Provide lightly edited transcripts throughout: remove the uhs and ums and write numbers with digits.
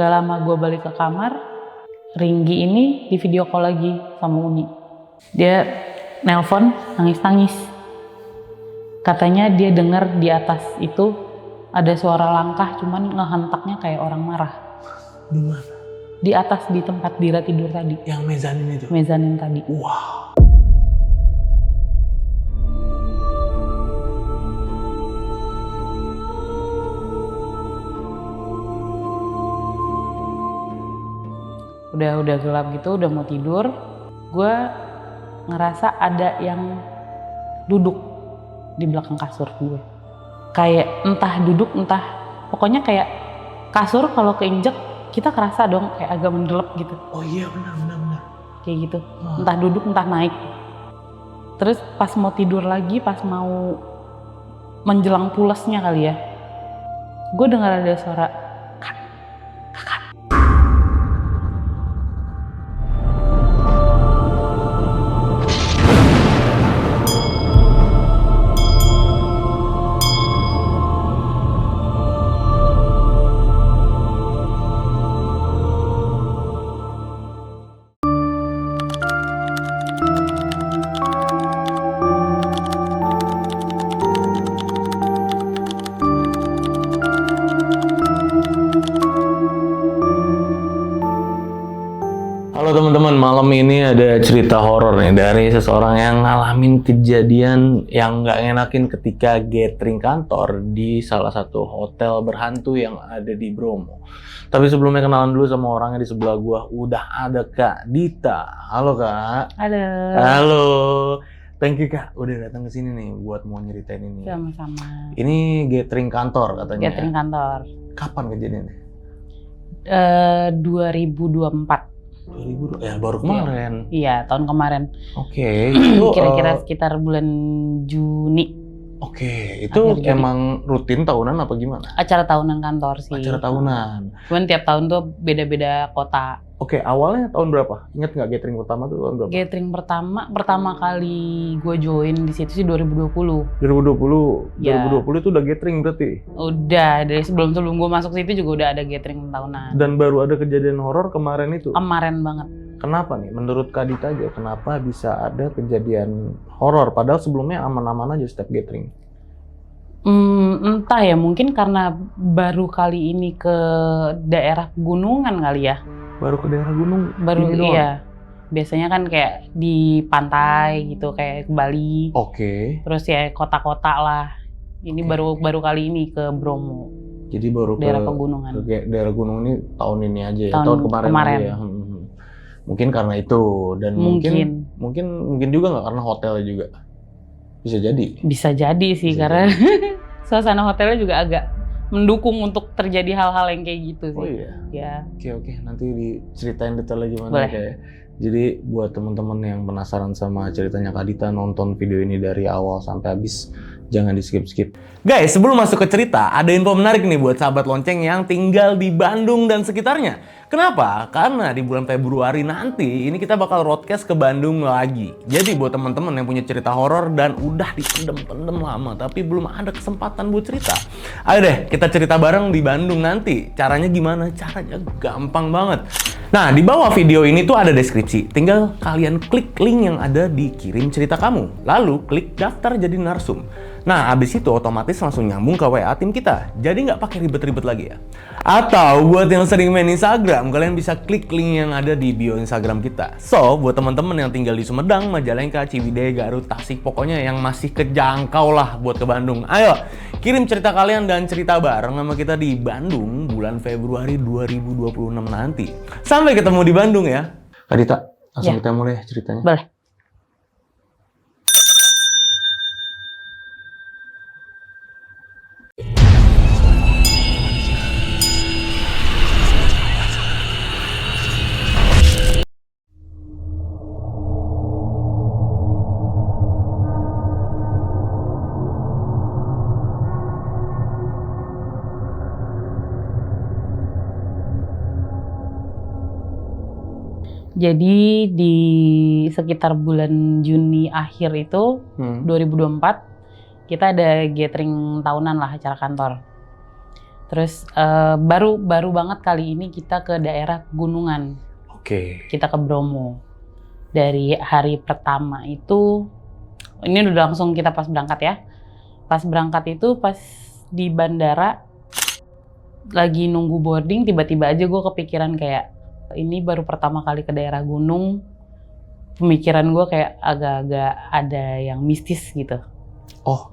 Gak lama gue balik ke kamar, Ringgi ini di video call lagi sama Uni. Dia nelpon nangis-nangis. Katanya dia dengar di atas itu ada suara langkah, cuman ngehentaknya kayak orang marah. Di mana? Di atas, di tempat Dira tidur tadi. Yang mezanin itu? Mezanin tadi. Wow. Udah gelap gitu, udah mau tidur. Gue ngerasa ada yang duduk di belakang kasur gue. Kayak entah duduk, entah pokoknya kayak kasur kalau keinjek kita kerasa dong kayak agak mendelep gitu. Oh iya benar. Kayak gitu, entah duduk entah naik. Terus pas mau tidur lagi, pas mau menjelang pulesnya kali ya, gue dengar ada suara kakak. Halo teman-teman, malam ini ada cerita horor nih dari seseorang yang ngalamin kejadian yang nggak ngenakin ketika gathering kantor di salah satu hotel berhantu yang ada di Bromo. Tapi sebelumnya kenalan dulu sama orangnya di sebelah gua. Udah ada Kak Dita. Halo Kak. Halo. Halo. Thank you Kak, udah datang ke sini nih buat mau nyeritain ini. Sama-sama. Ini gathering kantor katanya. Gathering kantor. Kapan kejadiannya? 2024. 2000 ya baru kemarin. Iya, tahun kemarin. Oke, itu Kira-kira sekitar bulan Juni. Oke, itu Akhir Juni. emang rutin tahunan apa gimana? Acara tahunan kantor sih. Acara tahunan. Cuman tiap tahun tuh beda-beda kota. Oke, awalnya tahun berapa? Ingat nggak gathering pertama tuh tahun berapa? Gathering pertama kali gue join di situ sih 2020. 2020. Ya. 2020 itu udah gathering berarti. Udah dari sebelum gue masuk situ juga udah ada gathering tahunan. Dan baru ada kejadian horor kemarin itu. Kemarin banget. Kenapa nih? Menurut Kak Dita aja, kenapa bisa ada kejadian horor? Padahal sebelumnya aman-aman aja setiap gathering. Entah ya, mungkin karena baru kali ini ke daerah pegunungan kali ya. Baru ke daerah gunung. Baru ini doang? iya. Biasanya kan kayak di pantai gitu, kayak ke Bali. Oke. Terus ya kota-kota lah. Ini Oke. baru kali ini ke Bromo. Jadi baru Daerah ke pegunungan. daerah gunung ini tahun ini aja ya. Tahun Kemarin aja ya. Mungkin karena itu dan mungkin juga nggak karena hotelnya juga. Bisa jadi. Bisa jadi sih karena suasana hotelnya juga agak mendukung untuk terjadi hal-hal yang kayak gitu sih. Oh iya. Ya. Oke, nanti diceritain detailnya gimana. Boleh. Kayak. Jadi buat teman-teman yang penasaran sama ceritanya Kak Dita, nonton video ini dari awal sampai habis. Jangan di skip-skip. Guys, sebelum masuk ke cerita, ada info menarik nih buat sahabat lonceng yang tinggal di Bandung dan sekitarnya. Kenapa? Karena di bulan Februari nanti ini kita bakal roadcast ke Bandung lagi. Jadi buat teman-teman yang punya cerita horor dan udah dipendem-pendem lama tapi belum ada kesempatan buat cerita, ayo deh kita cerita bareng di Bandung nanti. Caranya gimana? Caranya gampang banget. Nah, di bawah video ini tuh ada deskripsi. Tinggal kalian klik link yang ada di kirim cerita kamu. Lalu klik daftar jadi narsum. Nah, abis itu otomatis langsung nyambung ke WA tim kita. Jadi nggak pakai ribet-ribet lagi ya. Atau buat yang sering main Instagram, kalian bisa klik link yang ada di bio Instagram kita. So, buat teman-teman yang tinggal di Sumedang, Majalengka, Ciwidey, Garut, Tasik, pokoknya yang masih kejangkau lah buat ke Bandung. Ayo, kirim cerita kalian dan cerita bareng sama kita di Bandung bulan Februari 2026 nanti. Sampai ketemu di Bandung ya. Kak Dita, langsung kita mulai ceritanya. Boleh. Jadi di sekitar bulan Juni akhir itu 2024 kita ada gathering tahunan lah acara kantor. Terus baru banget kali ini kita ke daerah pegunungan. Oke. Kita ke Bromo. Dari hari pertama itu, ini udah langsung kita pas berangkat ya. Pas berangkat itu pas di bandara lagi nunggu boarding, tiba-tiba aja gue kepikiran kayak ini baru pertama kali ke daerah gunung. Pemikiran gue kayak agak-agak ada yang mistis gitu. Oh,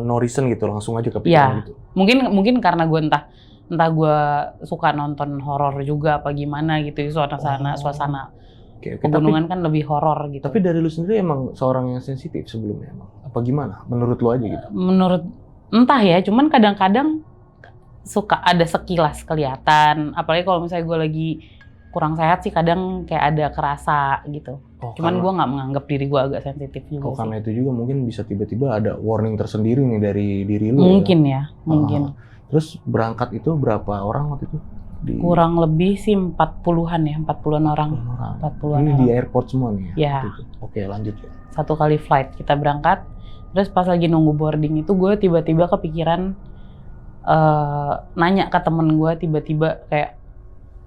no reason gitu, langsung aja Ya, kepikiran gitu. mungkin karena gue entah gue suka nonton horor juga apa gimana gitu, suasana Oke. pegunungan kan lebih horor gitu. Tapi dari lu sendiri emang seorang yang sensitif sebelumnya emang? Apa gimana? Menurut lu aja gitu? Menurut entah ya, cuman kadang-kadang suka ada sekilas kelihatan. Apalagi kalau misalnya gue lagi kurang sehat sih, kadang kayak ada kerasa gitu. Oh, Cuman gue nggak menganggap diri gue agak sensitif juga sih. karena itu juga mungkin bisa tiba-tiba ada warning tersendiri nih dari diri lu. Mungkin ya, mungkin. Terus berangkat itu berapa orang waktu itu? Kurang lebih sih 40-an ya, 40-an orang. 40-an Ini orang. di airport semua nih ya? Ya. Gitu. Oke, lanjut ya. 1 kali flight kita berangkat, terus pas lagi nunggu boarding itu gue tiba-tiba kepikiran nanya ke temen gue, tiba-tiba kayak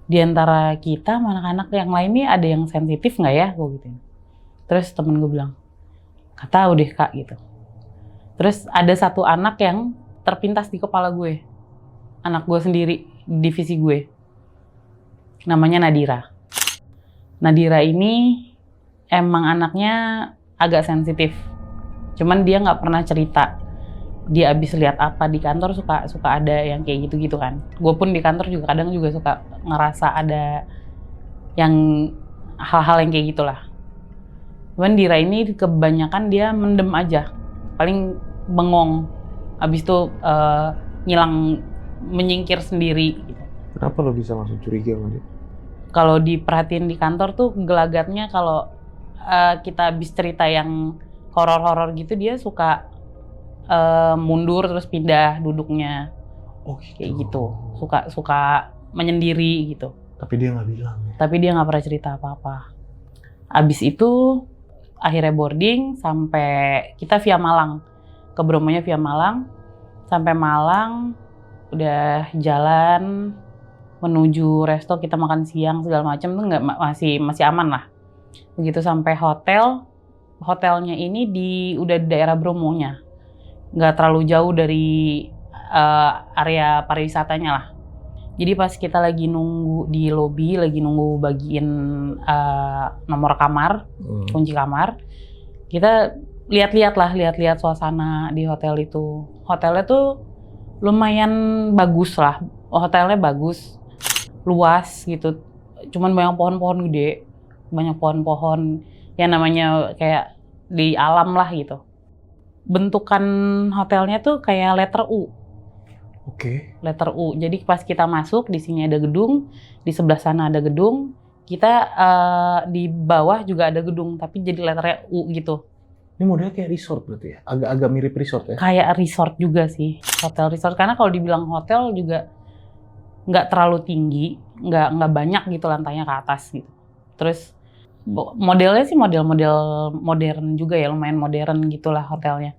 di antara kita anak-anak yang lain nih ada yang sensitif nggak ya, gue gitu. Terus temen gue bilang, "Nggak tahu deh kak," gitu. Terus ada satu anak yang terpintas di kepala gue, anak gue sendiri, divisi gue, namanya Nadira. Nadira ini emang anaknya agak sensitif, cuman dia nggak pernah cerita. Dia abis lihat apa di kantor suka ada yang kayak gitu-gitu kan. Gue pun di kantor juga kadang juga suka ngerasa ada yang hal-hal yang kayak gitulah. Cuman Dira ini kebanyakan dia mendem aja, paling bengong. Abis itu ngilang, menyingkir sendiri. Gitu. Kenapa lo bisa langsung curiga sama dia? Kalau diperhatiin di kantor tuh gelagatnya kalau kita abis cerita yang horor-horor gitu, dia suka mundur terus pindah duduknya. Oh gitu. Kayak gitu. Suka menyendiri gitu. Tapi dia nggak bilang ya? Tapi dia nggak pernah cerita apa-apa. Abis itu akhirnya boarding sampai kita via Malang. Ke Bromonya via Malang. Sampai Malang udah jalan menuju resto, kita makan siang segala macam tuh masih aman lah. Begitu sampai hotelnya ini udah di daerah Bromonya. Nggak terlalu jauh dari area pariwisatanya lah. Jadi pas kita lagi nunggu di lobi, lagi nunggu bagiin nomor kamar, kunci kamar, kita lihat-lihat suasana di hotel itu. Hotelnya tuh lumayan bagus lah, hotelnya bagus, luas gitu. Cuman banyak pohon-pohon gede, banyak pohon-pohon yang namanya kayak di alam lah gitu. Bentukan hotelnya tuh kayak letter U. Oke. Letter U. Jadi pas kita masuk, di sini ada gedung, di sebelah sana ada gedung. Kita di bawah juga ada gedung, tapi jadi letternya U gitu. Ini modelnya kayak resort berarti ya? Agak mirip resort ya? Kayak resort juga sih, hotel resort. Karena kalau dibilang hotel juga nggak terlalu tinggi, nggak banyak gitu lantainya ke atas gitu. Terus modelnya sih model-model modern juga ya, lumayan modern gitulah hotelnya.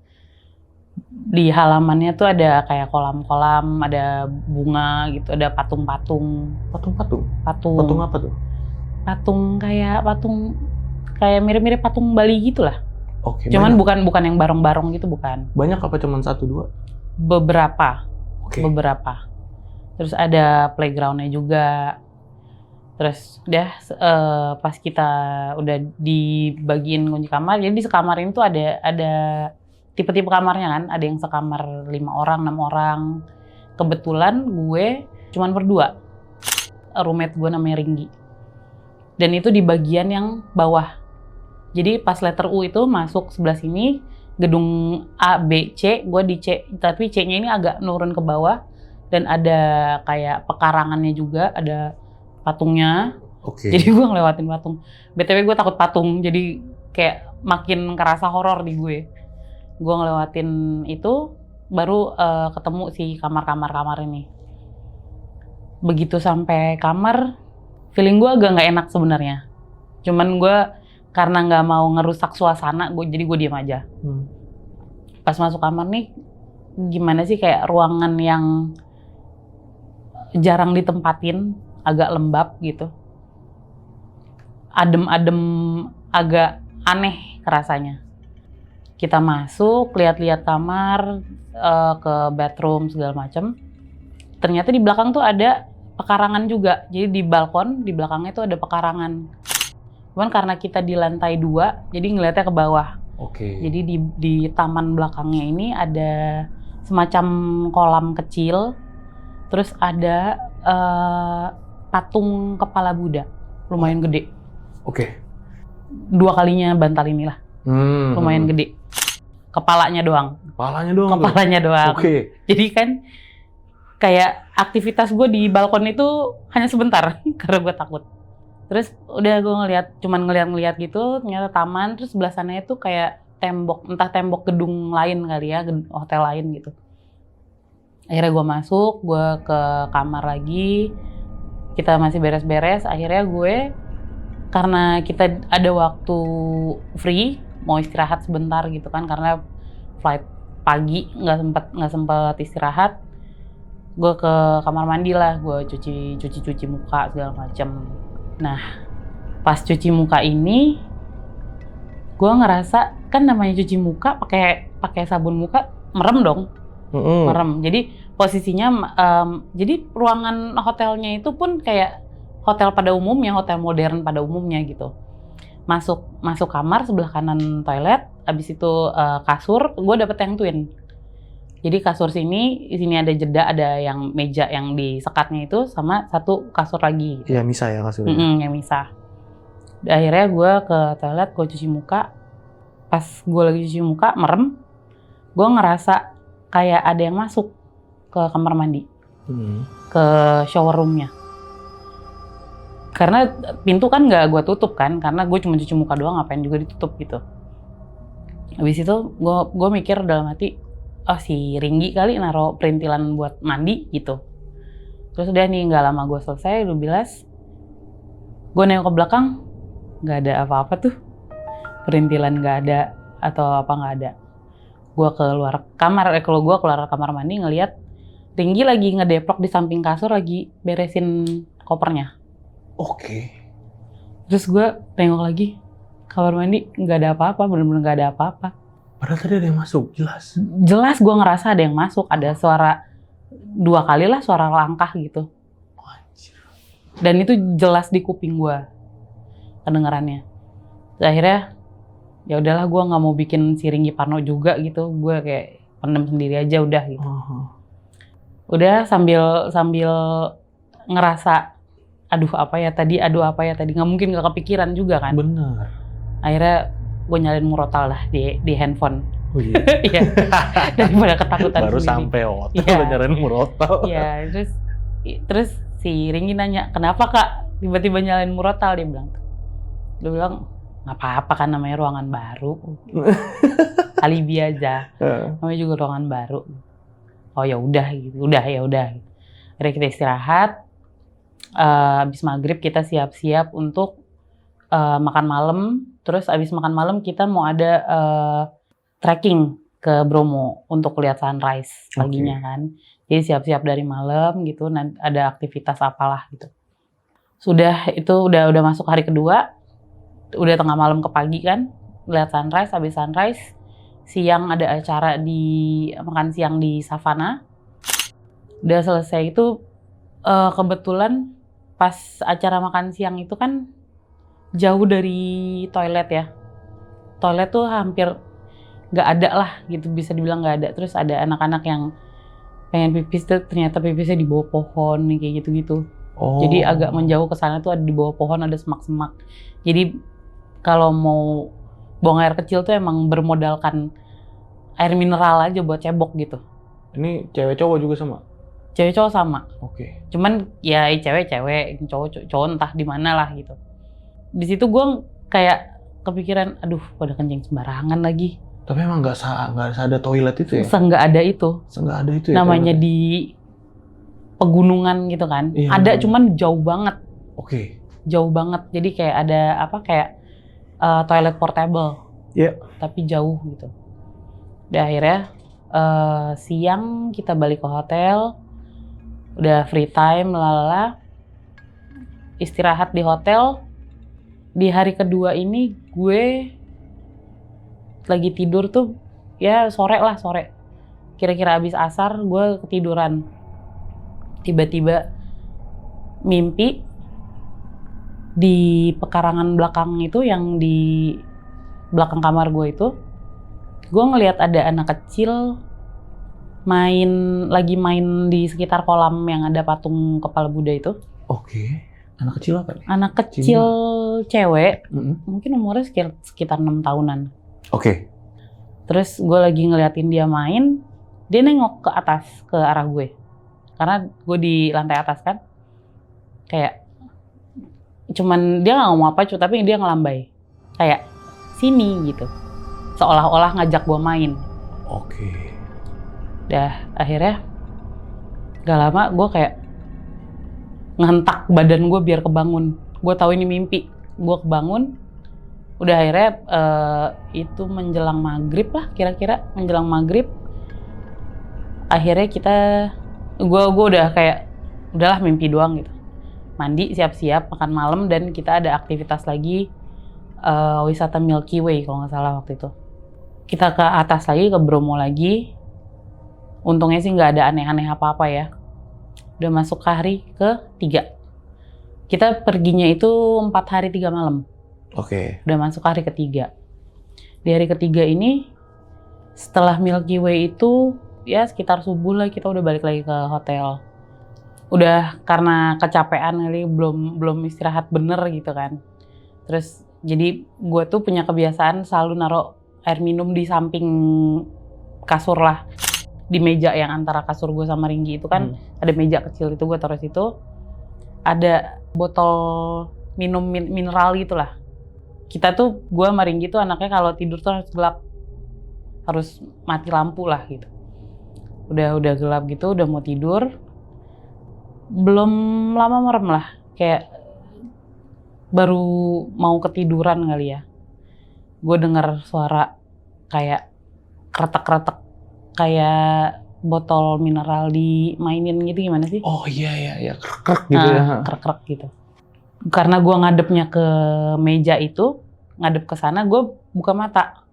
Di halamannya tuh ada kayak kolam-kolam, ada bunga gitu, ada patung-patung. Patung-patung? Patung. Patung apa tuh? Patung kayak mirip-mirip patung Bali gitulah. Oke. Cuman bukan yang barong-barong gitu, bukan. Banyak apa cuman 1-2? Beberapa. Oke. Beberapa. Terus ada playground-nya juga. Terus udah pas kita udah dibagiin kunci kamar, jadi di sekamar ini tuh ada tipe-tipe kamarnya kan, ada yang sekamar 5 orang, 6 orang. Kebetulan gue cuman berdua. Roommate gue namanya Ringgi. Dan itu di bagian yang bawah. Jadi pas letter U itu masuk sebelah sini, gedung A, B, C, gue di C, tapi C-nya ini agak nurun ke bawah dan ada kayak pekarangannya juga, ada patungnya. Oke. Jadi gue ngelewatin patung. BTW gue takut patung, jadi kayak makin kerasa horor di gue. Gue ngelewatin itu, baru ketemu si kamar-kamar ini. Begitu sampai kamar, feeling gue agak nggak enak sebenarnya. Cuman gue karena nggak mau ngerusak suasana, jadi gue diam aja. Pas masuk kamar nih, gimana sih kayak ruangan yang jarang ditempatin, agak lembab gitu. Adem-adem, agak aneh rasanya. Kita masuk, lihat-lihat kamar, ke bedroom segala macam. Ternyata di belakang tuh ada pekarangan juga. Jadi di balkon, di belakangnya tuh ada pekarangan. Cuman karena kita di lantai 2, jadi ngeliatnya ke bawah. Oke. Jadi di taman belakangnya ini ada semacam kolam kecil, terus ada patung kepala Buddha, lumayan gede. Oke. 2 kalinya bantal inilah, lumayan gede. Kepalanya doang. Kepalanya doang. Kepalanya doang. Oke. Jadi kan kayak aktivitas gue di balkon itu hanya sebentar karena gue takut. Terus udah gue cuman ngeliat gitu, ternyata taman, terus sebelah sana itu kayak tembok, entah tembok gedung lain kali ya, hotel lain gitu. Akhirnya gue masuk, gue ke kamar lagi, kita masih beres-beres, akhirnya gue, karena kita ada waktu free, mau istirahat sebentar gitu kan, karena flight pagi, nggak sempet istirahat, gue ke kamar mandi lah, gue cuci muka segala macem. Nah, pas cuci muka ini, gue ngerasa kan namanya cuci muka pakai sabun muka merem dong, merem. Jadi posisinya, jadi ruangan hotelnya itu pun kayak hotel pada umumnya, hotel modern pada umumnya gitu. Masuk kamar, sebelah kanan toilet, abis itu kasur, gue dapet yang twin. Jadi kasur di sini ada jeda, ada yang meja yang disekatnya itu, sama satu kasur lagi. Iya, misah ya kasurnya. Yang misah. Akhirnya gue ke toilet, gue cuci muka. Pas gue lagi cuci muka, merem, gue ngerasa kayak ada yang masuk ke kamar mandi, ke shower roomnya. Karena pintu kan nggak gue tutup kan, karena gue cuma cuci muka doang, ngapain juga ditutup gitu. Habis itu gue mikir dalam hati, oh si Ringgi kali naruh perintilan buat mandi gitu. Terus udah nih, nggak lama gue selesai, udah bilas. Gue nengok ke belakang, nggak ada apa-apa tuh. Perintilan nggak ada, atau apa nggak ada. Gue keluar kamar mandi ngeliat Ringgi lagi ngedeplok di samping kasur, lagi beresin kopernya. Oke. Terus gue nengok lagi, kamar mandi nggak ada apa-apa, bener-bener nggak ada apa-apa. Padahal tadi ada yang masuk, jelas. Jelas gue ngerasa ada yang masuk, ada suara 2 kali lah, suara langkah gitu. Anjir. Dan itu jelas di kuping gue kedengarannya. Terus akhirnya ya udahlah, gue nggak mau bikin si Ringgi parno juga gitu, gue kayak pendem sendiri aja udah gitu. Udah sambil ngerasa aduh apa ya tadi, nggak mungkin nggak kepikiran juga kan. Bener. Akhirnya gue nyalain murotal lah di handphone. Oh iya. Iya. Daripada ketakutan baru sendiri. Sampai hotel Iya. udah nyalain murotal. Iya, terus si Ringgi nanya, "Kenapa Kak tiba-tiba nyalain murotal?" Dia bilang, "Nggak apa-apa kan, namanya ruangan baru." Alibi aja. Namanya juga ruangan baru. Oh ya udah gitu. Ya udah. Akhirnya kita istirahat. Abis maghrib kita siap-siap untuk makan malam. Terus abis makan malam kita mau ada trekking ke Bromo untuk lihat sunrise paginya kan. Jadi siap-siap dari malam gitu, nanti ada aktivitas apalah gitu. Sudah itu udah masuk hari kedua, udah tengah malam ke pagi kan, lihat sunrise. Habis sunrise siang ada acara makan siang di Savana. Udah selesai itu kebetulan pas acara makan siang itu kan jauh dari toilet ya. Toilet tuh hampir nggak ada lah gitu, bisa dibilang nggak ada. Terus ada anak-anak yang pengen pipis tuh, ternyata pipisnya di bawah pohon nih, kayak gitu-gitu. Jadi agak menjauh ke sana tuh, ada di bawah pohon, ada semak-semak. Jadi kalau mau buang air kecil tuh emang bermodalkan air mineral aja buat cebok gitu. Ini cewek cowok juga sama? Cewek cowok sama. Oke. Cuman ya cewek, cowok entah di mana lah gitu. Di situ gue kayak kepikiran, aduh pada kencing sembarangan lagi. Tapi emang nggak ada toilet itu ya? Nggak ada itu. Nggak ada itu ya? Namanya toilet. Di pegunungan gitu kan. Iya, ada bener. cuman jauh banget. Oke. Jauh banget. Jadi kayak ada toilet portable. Iya. Tapi jauh gitu. Dan akhirnya siang kita balik ke hotel. Udah free time, lalala, istirahat di hotel. Di hari kedua ini gue lagi tidur tuh, ya sore. Kira-kira abis asar gue ketiduran. Tiba-tiba mimpi di pekarangan belakang itu, yang di belakang kamar gue itu, gue ngelihat ada anak kecil lagi main di sekitar kolam yang ada patung kepala Buddha itu. Oke. Anak kecil apa nih? Anak kecil cewek, mungkin umurnya sekitar 6 tahunan. Oke. Terus gue lagi ngeliatin dia main, dia nengok ke atas, ke arah gue. Karena gue di lantai atas kan. Kayak, cuman dia gak ngomong apa, tapi dia ngelambai. Kayak, sini gitu. Seolah-olah ngajak gue main. Oke. Dah, akhirnya gak lama gue kayak ngehentak badan gue biar kebangun. Gue tahu ini mimpi. Gue kebangun. Udah akhirnya itu menjelang maghrib lah, kira-kira menjelang maghrib. Akhirnya gue udah kayak, udahlah mimpi doang gitu. Mandi, siap-siap, makan malam, dan kita ada aktivitas lagi, wisata Milky Way kalau nggak salah waktu itu. Kita ke atas lagi, ke Bromo lagi. Untungnya sih nggak ada aneh-aneh apa-apa ya. Udah masuk ke hari ke-3. Kita perginya itu 4 hari 3 malam. Oke. Udah masuk ke hari ke-3. Di hari ke-3 ini, setelah Milky Way itu, ya sekitar subuh lah kita udah balik lagi ke hotel. Udah karena kecapean kali, belum istirahat bener gitu kan. Terus jadi gue tuh punya kebiasaan selalu naruh air minum di samping kasur lah. Di meja yang antara kasur gue sama Ringgi itu kan ada meja kecil itu, gue taruh situ. Ada botol minum mineral gitu lah. Kita tuh, gue sama Ringgi tuh anaknya kalau tidur tuh harus gelap. Harus mati lampu lah gitu. Udah gelap gitu, udah mau tidur. Belum lama merem lah. Kayak baru mau ketiduran kali ya. Gue dengar suara kayak kretek-kretek. Kayak botol mineral dimainin gitu, gimana sih? Oh iya, krek gitu ya. Krek gitu. Karena gue ngadepnya ke meja itu, ngadep ke sana, gue buka mata.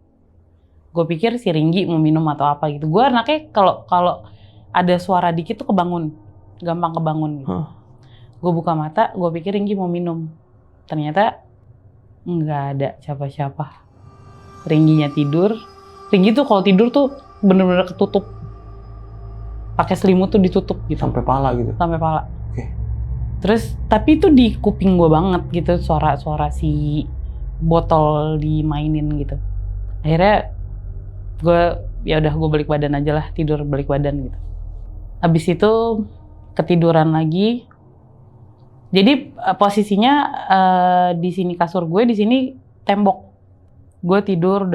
Gue pikir si Ringgi mau minum atau apa gitu. Gue anaknya kalau ada suara dikit tuh gampang kebangun gitu. Gue buka mata, gue pikir Ringgi mau minum. Ternyata nggak ada siapa-siapa. Ringginya tidur. Ringgi tuh kalau tidur tuh bener-bener ketutup. Pakai selimut tuh ditutup gitu. Sampai pala gitu? Sampai pala. Oke. Terus, tapi itu di kuping gue banget gitu, suara si botol dimainin gitu. Akhirnya ya udah gue balik badan aja lah, tidur balik badan gitu. Habis itu ketiduran lagi. Jadi posisinya di sini kasur gue, di sini tembok. Gue tidur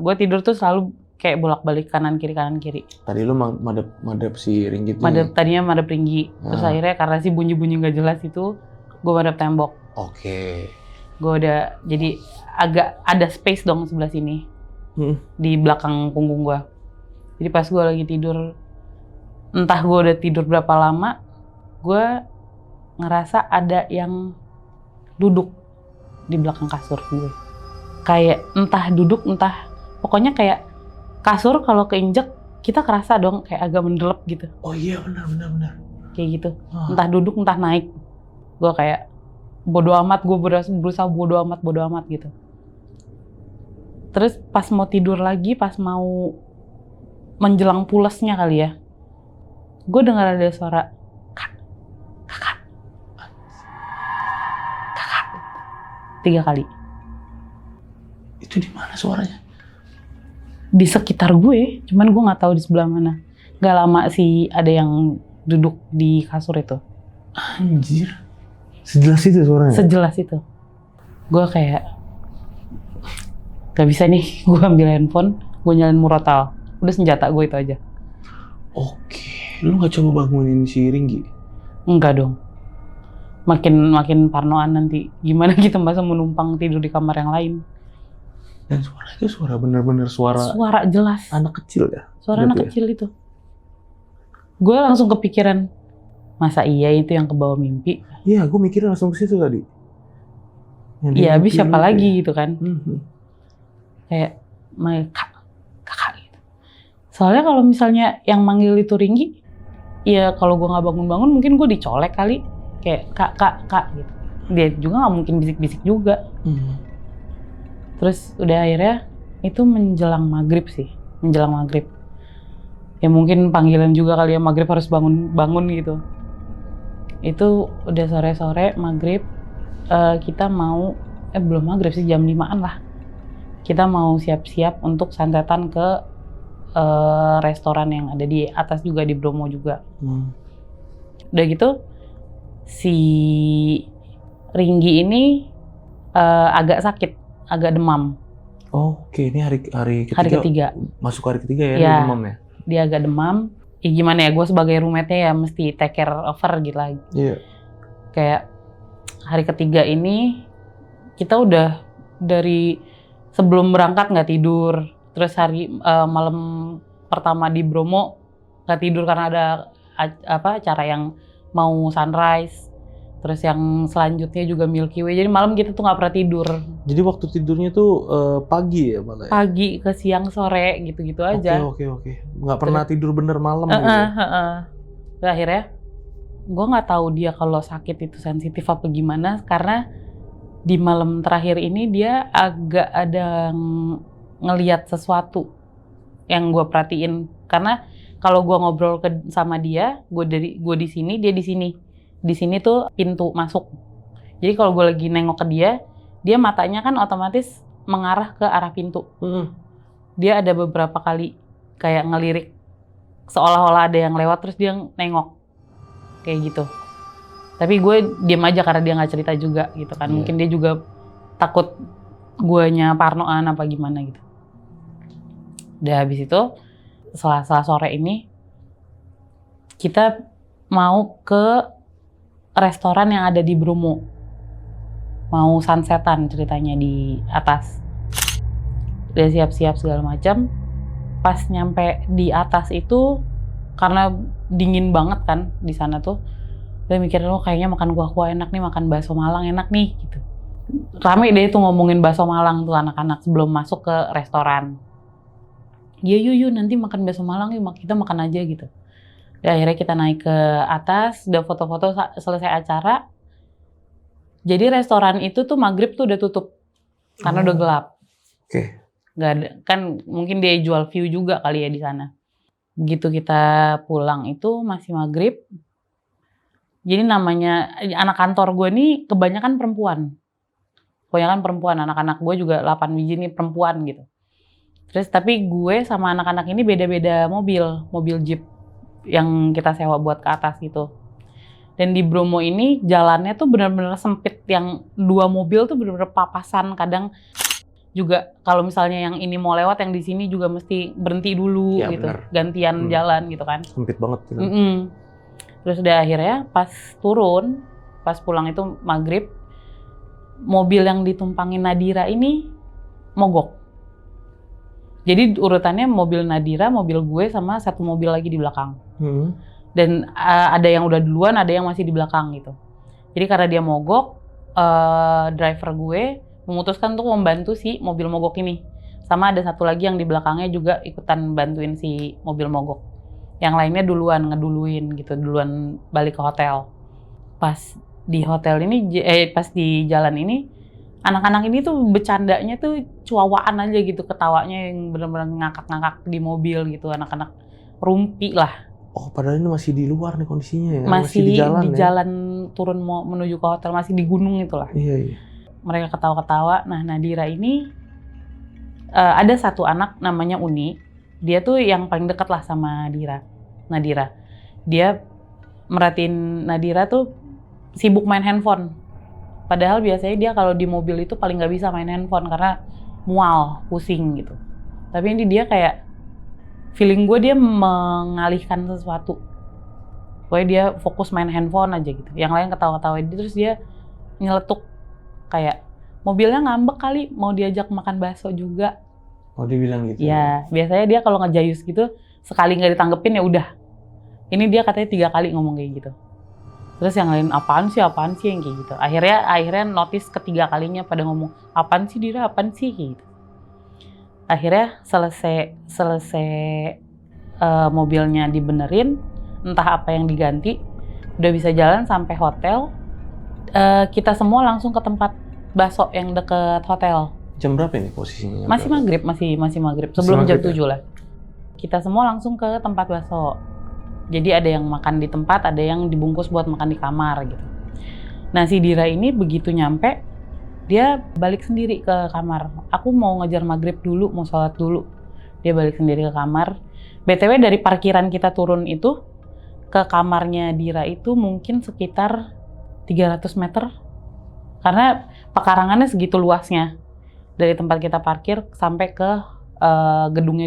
gue tidur tuh selalu kayak bolak-balik kanan kiri. Tadi lu madep si Ringgi tuh. Tadinya madep Ringgi. Terus akhirnya karena si bunyi-bunyi nggak jelas itu, gue madep tembok. Oke. Gue udah jadi agak ada space dong sebelah sini. Di belakang punggung gue. Jadi pas gue lagi tidur, entah gue udah tidur berapa lama, gue ngerasa ada yang duduk di belakang kasur gue. Kayak entah duduk, pokoknya kayak kasur kalau keinjek, kita kerasa dong kayak agak mendelep gitu. Oh iya, benar. Kayak gitu. Entah duduk, entah naik. Gue kayak bodo amat, gue berusaha bodo amat gitu. Terus pas mau tidur lagi, pas mau menjelang pulesnya kali ya, gue dengar ada suara kakak 3 kali. Itu di mana suaranya? Di sekitar gue, cuman gue nggak tahu di sebelah mana. Gak lama sih ada yang duduk di kasur itu. Anjir, sejelas itu suaranya? Sejelas itu. Gue kayak gak bisa nih, gue ambil handphone, gue nyalain murotal. Udah senjata gue itu aja. Oke, lu gak coba bangunin si Ringgi? Enggak dong. Makin parnoan nanti. Gimana kita masa menumpang tidur di kamar yang lain? Dan suara itu bener-bener suara jelas. Anak kecil ya? Suara anak kecil itu. Gue langsung kepikiran, Masa iya itu yang kebawa mimpi? Iya, gue mikirnya langsung ke situ tadi. Iya, habis siapa lagi gitu kan? Kayak kakak gitu. Soalnya kalau misalnya yang manggil itu Ringgi, ya kalau gue nggak bangun-bangun mungkin gue dicolek kali. Kayak kak gitu. Dia juga nggak mungkin bisik-bisik juga. Terus udah akhirnya itu menjelang maghrib sih, menjelang maghrib. Ya mungkin panggilan juga kali ya, maghrib harus bangun gitu. Itu udah sore-sore maghrib, kita mau belum maghrib sih, jam 5-an lah. Kita mau siap-siap untuk santetan ke restoran yang ada di atas juga, di Bromo juga. Udah gitu si Ringgi ini agak sakit, agak demam. Oke, ini hari ketiga. Hari ketiga. Masuk hari ketiga ya, Dia demam ya? Dia agak demam. Ya gimana ya, gue sebagai roommate-nya ya mesti take care over gitu lah. Iya. Kayak hari ketiga ini kita udah dari sebelum berangkat nggak tidur. Terus hari malam pertama di Bromo nggak tidur karena ada acara yang mau sunrise. Terus yang selanjutnya juga Milky Way. Jadi malam kita tuh nggak pernah tidur. Jadi waktu tidurnya tuh pagi ya malah ya? Pagi ke siang sore gitu-gitu aja. Oke. Nggak pernah tidur bener malam gitu ya? Terus akhirnya gue nggak tahu dia kalau sakit itu sensitif apa gimana. Karena di malam terakhir ini dia agak ada ngelihat sesuatu yang gue perhatiin. Karena kalau gue ngobrol sama dia, gue di sini, dia di sini. Di sini tuh pintu masuk. Jadi kalau gue lagi nengok ke dia matanya kan otomatis mengarah ke arah pintu. Dia ada beberapa kali kayak ngelirik, seolah-olah ada yang lewat terus dia nengok. Kayak gitu. Tapi gue diem aja karena dia nggak cerita juga gitu kan. Mungkin dia juga takut guanya parnoan apa gimana gitu. Udah habis itu, Selasa sore ini, kita mau ke restoran yang ada di Bromo. Mau sunsetan ceritanya di atas. Udah siap-siap segala macam. Pas nyampe di atas itu, karena dingin banget kan di sana tuh, gue mikir kayaknya makan kuah-kuah enak nih, makan bakso Malang enak nih gitu. Rame deh tuh ngomongin bakso Malang tuh anak-anak sebelum masuk ke restoran. Ya yuk nanti makan bakso Malang yuk, kita makan aja gitu. Dan akhirnya kita naik ke atas, udah foto-foto selesai acara. Jadi restoran itu tuh maghrib tuh udah tutup karena udah gelap. Oke. Nggak ada, kan mungkin dia jual view juga kali ya di sana. Begitu kita pulang itu masih maghrib. Jadi namanya anak kantor gue nih kebanyakan perempuan. Anak-anak gue juga 8 biji nih perempuan gitu. Terus tapi gue sama anak-anak ini beda-beda mobil Jeep yang kita sewa buat ke atas gitu. Dan di Bromo ini jalannya tuh benar-benar sempit, yang 2 mobil tuh benar-benar papasan. Kadang juga kalau misalnya yang ini mau lewat, yang di sini juga mesti berhenti dulu gitu. Bener. Gantian jalan gitu kan. Sempit banget gitu. Terus udah akhirnya pas pulang itu maghrib, mobil yang ditumpangin Nadira ini mogok. Jadi urutannya mobil Nadira, mobil gue, sama 1 mobil lagi di belakang. Dan ada yang udah duluan, ada yang masih di belakang gitu. Jadi karena dia mogok, driver gue memutuskan untuk membantu si mobil mogok ini. Sama ada 1 lagi yang di belakangnya juga ikutan bantuin si mobil mogok. Yang lainnya ngeduluin gitu, duluan balik ke hotel. Pas di hotel ini, pas di jalan ini, anak-anak ini tuh bercandanya tuh cuawaan aja gitu, ketawanya yang benar-benar ngakak-ngakak di mobil gitu, anak-anak rumpi lah. Oh, padahal ini masih di luar nih kondisinya ya? Masih di jalan turun mau menuju ke hotel, masih di gunung itulah. Iya. Mereka ketawa-ketawa. Nah, Nadira ini ada 1 anak namanya Uni. Dia tuh yang paling dekat lah sama Nadira. Dia merhatiin Nadira tuh sibuk main handphone. Padahal biasanya dia kalau di mobil itu paling nggak bisa main handphone karena mual, pusing gitu. Tapi ini dia kayak, feeling gue dia mengalihkan sesuatu. Pokoknya dia fokus main handphone aja gitu. Yang lain ketawa-ketawa, terus dia nyeletuk kayak, mobilnya ngambek kali, mau diajak makan bakso juga. Oh, dia bilang gitu? Ya, biasanya dia kalau ngejayus gitu, sekali nggak ditanggepin ya udah. Ini dia katanya 3 kali ngomong kayak gitu. Terus yang lain apaan sih yang kayak gitu. Akhirnya notice ketiga kalinya pada ngomong apaan sih Dira, apaan sih kayak gitu. Akhirnya selesai mobilnya dibenerin, entah apa yang diganti, udah bisa jalan sampai hotel. Kita semua langsung ke tempat bakso yang deket hotel. Jam berapa ini posisinya? Masih maghrib, masih maghrib. Sebelum jam 7 lah. Kita semua langsung ke tempat bakso. Jadi ada yang makan di tempat, ada yang dibungkus buat makan di kamar gitu. Nah si Dira ini begitu nyampe, dia balik sendiri ke kamar. Aku mau ngejar maghrib dulu, mau sholat dulu. Dia balik sendiri ke kamar. BTW dari parkiran kita turun itu, ke kamarnya Dira itu mungkin sekitar 300 meter. Karena pekarangannya segitu luasnya. Dari tempat kita parkir sampai ke gedungnya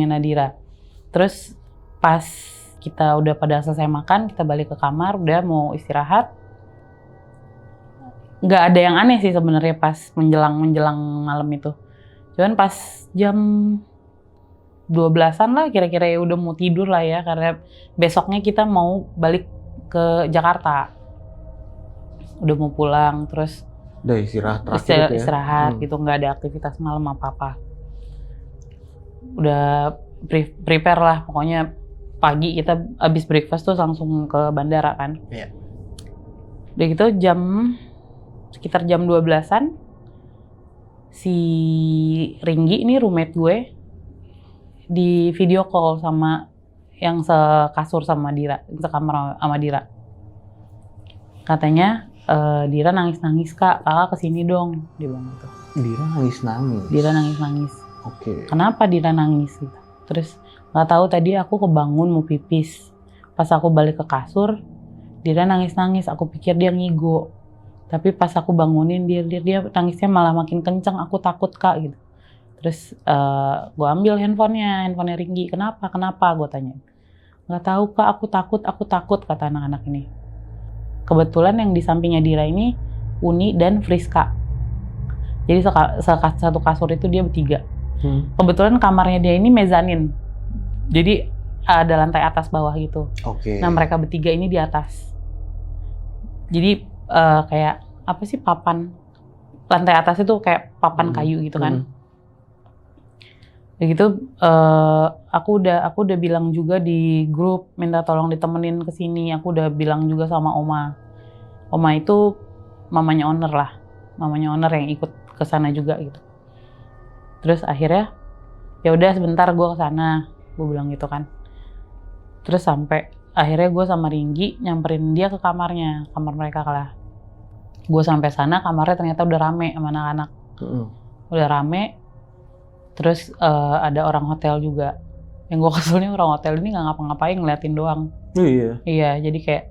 Nadira. Terus pas kita udah pada selesai makan, kita balik ke kamar, udah mau istirahat. Nggak ada yang aneh sih sebenarnya pas menjelang malam itu. Cuman pas jam 12-an lah kira-kira ya udah mau tidur lah ya, karena besoknya kita mau balik ke Jakarta. Udah mau pulang, terus udah istirahat terakhir istirahat gitu, nggak ada aktivitas malam apa-apa. Udah prepare lah, pokoknya pagi kita abis breakfast tuh langsung ke bandara kan. Iya. Udah gitu sekitar jam 12-an, si Ringgi ini roommate gue di video call sama yang sekasur sama Dira, sekamar sama Dira. Katanya, Dira nangis-nangis kak kesini dong, dia bilang gitu. Dira nangis-nangis? Dira nangis-nangis. Oke. Kenapa Dira nangis gitu? Terus nggak tahu tadi aku kebangun mau pipis. Pas aku balik ke kasur, Dira nangis-nangis. Aku pikir dia ngigo. Tapi pas aku bangunin dia nangisnya malah makin kenceng. Aku takut kak gitu. Terus gue ambil handphonenya Ringgi. Kenapa? Gue tanya. Nggak tahu kak, aku takut kata anak-anak ini. Kebetulan yang di sampingnya Dira ini Uni dan Friska. Jadi satu kasur itu dia bertiga. Kebetulan kamarnya dia ini mezanin. Jadi ada lantai atas bawah gitu. Oke. Nah mereka bertiga ini di atas. Jadi kayak apa sih papan, lantai atas itu kayak papan kayu gitu kan. Begitu aku udah bilang juga di grup minta tolong ditemenin ke sini. Aku udah bilang juga sama Oma. Oma itu mamanya owner lah. Mamanya owner yang ikut ke sana juga gitu. Terus akhirnya ya udah sebentar gue ke sana. Gue bilang gitu kan. Terus sampai akhirnya gue sama Ringgi nyamperin dia ke kamarnya, kamar mereka lah. Gue sampai sana kamarnya ternyata udah rame sama anak-anak. Udah rame. Terus ada orang hotel juga. Yang gue keselnya orang hotel ini nggak ngapa-ngapain, ngeliatin doang. Iya. Iya, jadi kayak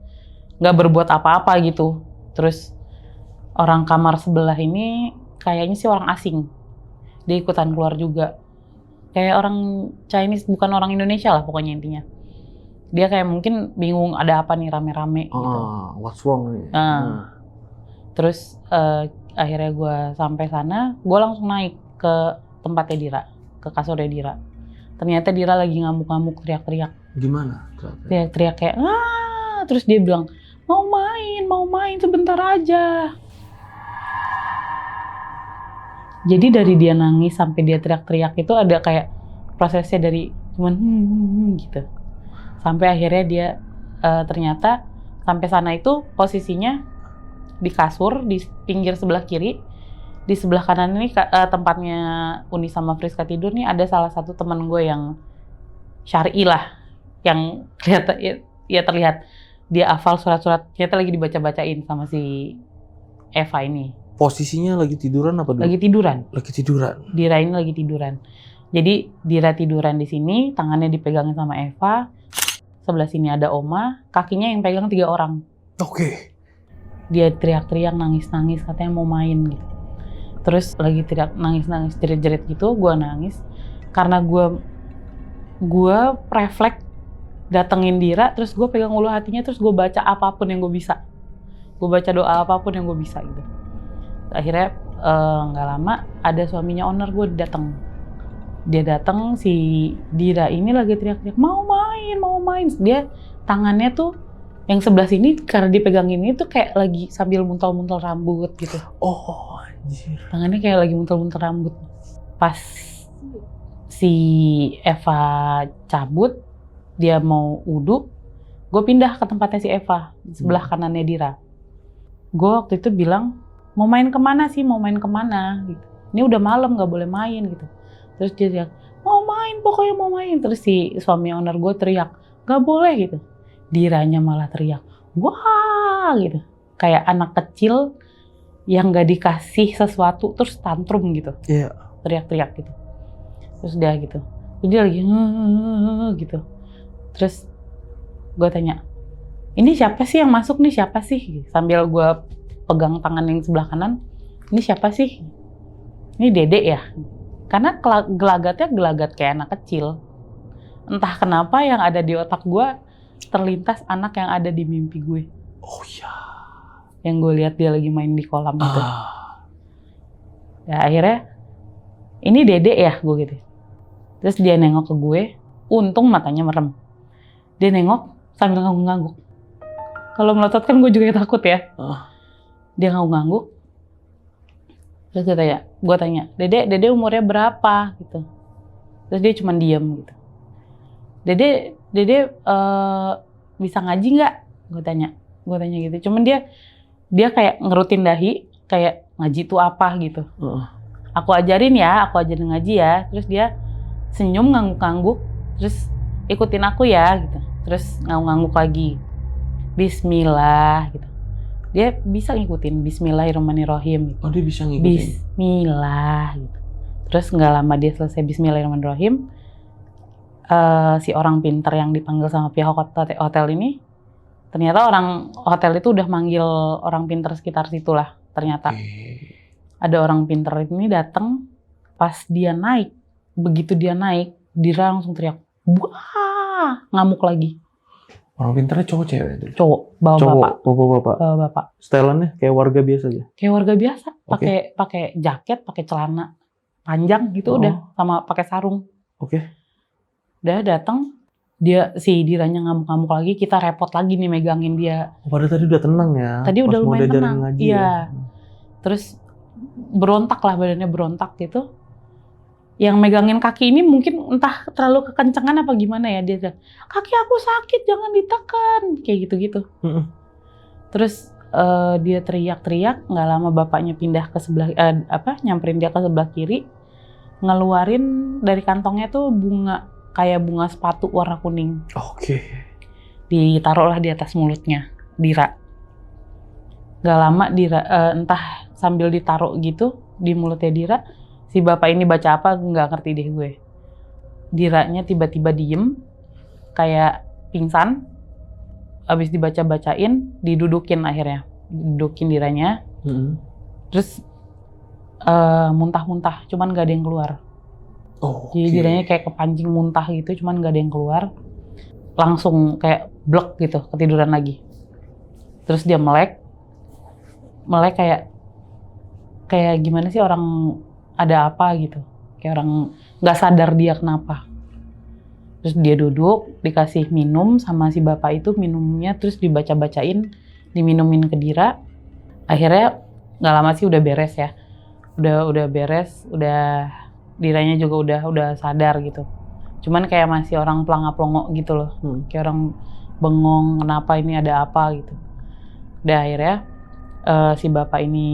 nggak berbuat apa-apa gitu. Terus orang kamar sebelah ini kayaknya sih orang asing. Dia ikutan keluar juga. Kayak orang Chinese, bukan orang Indonesia lah pokoknya intinya. Dia kayak mungkin bingung ada apa nih rame-rame gitu. What's wrong nih? Terus akhirnya gue sampai sana, gue langsung naik ke tempatnya Dira, ke kasurnya Dira. Ternyata Dira lagi ngamuk-ngamuk, teriak-teriak. Gimana? Teriak-teriak kayak, terus dia bilang, mau main sebentar aja. Jadi dari dia nangis sampai dia teriak-teriak itu ada kayak prosesnya dari cuman gitu. Sampai akhirnya dia ternyata sampai sana itu posisinya di kasur, di pinggir sebelah kiri. Di sebelah kanan ini tempatnya Uni sama Friska tidur nih, ada salah satu teman gue yang syar'i lah, yang terlihat dia hafal surat-surat, ternyata lagi dibaca-bacain sama si Eva ini. Posisinya lagi tiduran apa dulu? Lagi tiduran. Dira ini lagi tiduran. Jadi Dira tiduran di sini, tangannya dipegangin sama Eva. Sebelah sini ada Oma, kakinya yang pegang 3 orang. Oke. Dia teriak-teriak, nangis-nangis, katanya mau main gitu. Terus lagi teriak, nangis-nangis, jerit-jerit gitu, gue nangis. Karena gue refleks datengin Dira, terus gue pegang ulu hatinya, terus gue baca apapun yang gue bisa. Gue baca doa apapun yang gue bisa gitu. Akhirnya nggak lama ada suaminya owner gue datang. Dia datang, si Dira ini lagi teriak-teriak mau main. Dia tangannya tuh Yang sebelah sini karena dipegangin ini tuh kayak lagi sambil muntel-muntel rambut gitu. Oh, anjir. Tangannya kayak lagi muntel-muntel rambut. Pas si Eva cabut, dia mau wudhu, gue pindah ke tempatnya si Eva, sebelah kanannya Dira. Gue waktu itu bilang, mau main kemana sih, mau main kemana? Gitu. Ini udah malam, gak boleh main gitu. Terus dia bilang, mau main, pokoknya mau main. Terus si suami owner gue teriak, gak boleh gitu. Diranya malah teriak, wah gitu. Kayak anak kecil yang gak dikasih sesuatu terus tantrum gitu. Iya. Teriak-teriak gitu. Terus dia gitu. Terus dia lagi gitu. Terus gue tanya, ini siapa sih yang masuk nih, siapa sih? Sambil gue pegang tangan yang sebelah kanan, ini siapa sih? Ini Dedek ya? Karena gelagatnya gelagat kayak anak kecil. Entah kenapa yang ada di otak gue terlintas anak yang ada di mimpi gue. Oh iya. Yang gue lihat dia lagi main di kolam itu. Ya akhirnya, ini Dedek ya gue gitu. Terus dia nengok ke gue, untung matanya merem. Dia nengok sambil ngangguk-ngangguk. Kalau melotot kan gue juga takut ya. Dia ngangguk-ngangguk. Terus gue tanya, Dedek umurnya berapa gitu. Terus dia cuma diem gitu. Dedek bisa ngaji nggak? Gue tanya gitu. Cuman dia kayak ngerutin dahi, kayak ngaji itu apa gitu. Aku ajarin ngaji ya. Terus dia senyum ngangguk-ngangguk, terus ikutin aku ya gitu. Terus ngangguk-ngangguk lagi. Bismillah gitu. Dia bisa ngikutin Bismillahirrahmanirrahim gitu. Oh, dia bisa ngikutin. Bismillah gitu. Terus nggak lama dia selesai Bismillahirrahmanirrahim. Si orang pinter yang dipanggil sama pihak hotel ini, ternyata orang hotel itu udah manggil orang pinter sekitar situ lah. Ternyata ada orang pinter ini datang, pas dia naik, begitu dia naik, Dira langsung teriak, wah, ngamuk lagi. Orang pinternya cowok cewek? Cowok, bawa bapak. Stylannya kayak warga biasa aja? Kayak warga biasa, pakai jaket, pakai celana panjang gitu udah, sama pakai sarung. Udah datang, si Diranya ngamuk-ngamuk lagi, kita repot lagi nih megangin dia. Padahal tadi udah tenang ya? Tadi udah lumayan tenang, ngaji iya. Ya? Terus berontak lah, badannya berontak gitu. Yang megangin kaki ini mungkin entah terlalu kekencengan apa gimana ya, dia bilang, kaki aku sakit, jangan ditekan, kayak gitu-gitu. Terus dia teriak-teriak, nggak lama bapaknya pindah ke sebelah, nyamperin dia ke sebelah kiri, ngeluarin dari kantongnya tuh bunga, kayak bunga sepatu warna kuning. Ditaruhlah di atas mulutnya Dira. Gak lama Dira, entah sambil ditaruh gitu di mulutnya Dira, si bapak ini baca apa nggak ngerti deh gue. Diranya tiba-tiba diem, kayak pingsan. Abis dibaca-bacain, didudukin akhirnya, didudukin Diranya. Terus muntah-muntah, cuman gak ada yang keluar. Jadi Diranya kayak kepancing muntah gitu, cuman gak ada yang keluar. Langsung kayak blek gitu, ketiduran lagi. Terus dia melek kayak gimana sih, orang ada apa gitu. Kayak orang gak sadar dia kenapa. Terus dia duduk, dikasih minum sama si bapak itu minumnya, terus dibaca-bacain, diminumin ke Dira. Akhirnya gak lama sih udah beres ya. Udah beres, Diranya juga udah sadar gitu. Cuman kayak masih orang pelangap-pelongok gitu loh. Kayak orang bengong, kenapa ini ada apa gitu. Udah akhirnya si bapak ini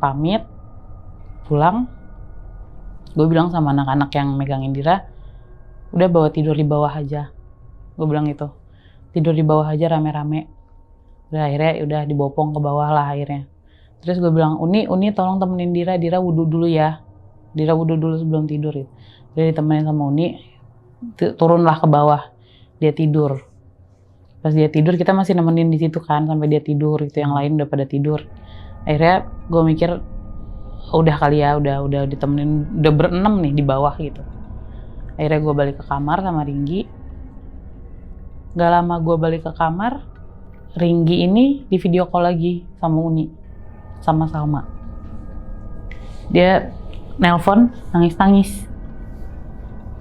pamit, pulang. Gue bilang sama anak-anak yang megangin Dira, udah bawa tidur di bawah aja. Gue bilang itu, tidur di bawah aja rame-rame. Udah akhirnya udah dibopong ke bawah lah akhirnya. Terus gue bilang, Uni tolong temenin Dira wudhu dulu ya. Dira wudhu dulu sebelum tidur gitu. Dia ditemenin sama Uni, turunlah ke bawah, dia tidur. Pas dia tidur kita masih nemenin di situ kan sampai dia tidur gitu, yang lain udah pada tidur. Akhirnya gue mikir udah kali ya, udah ditemenin, udah berenam nih di bawah gitu. Akhirnya gue balik ke kamar sama Ringgi. Gak lama gue balik ke kamar, Ringgi ini di video call lagi sama Uni, sama Salma. Dia nelpon nangis-nangis.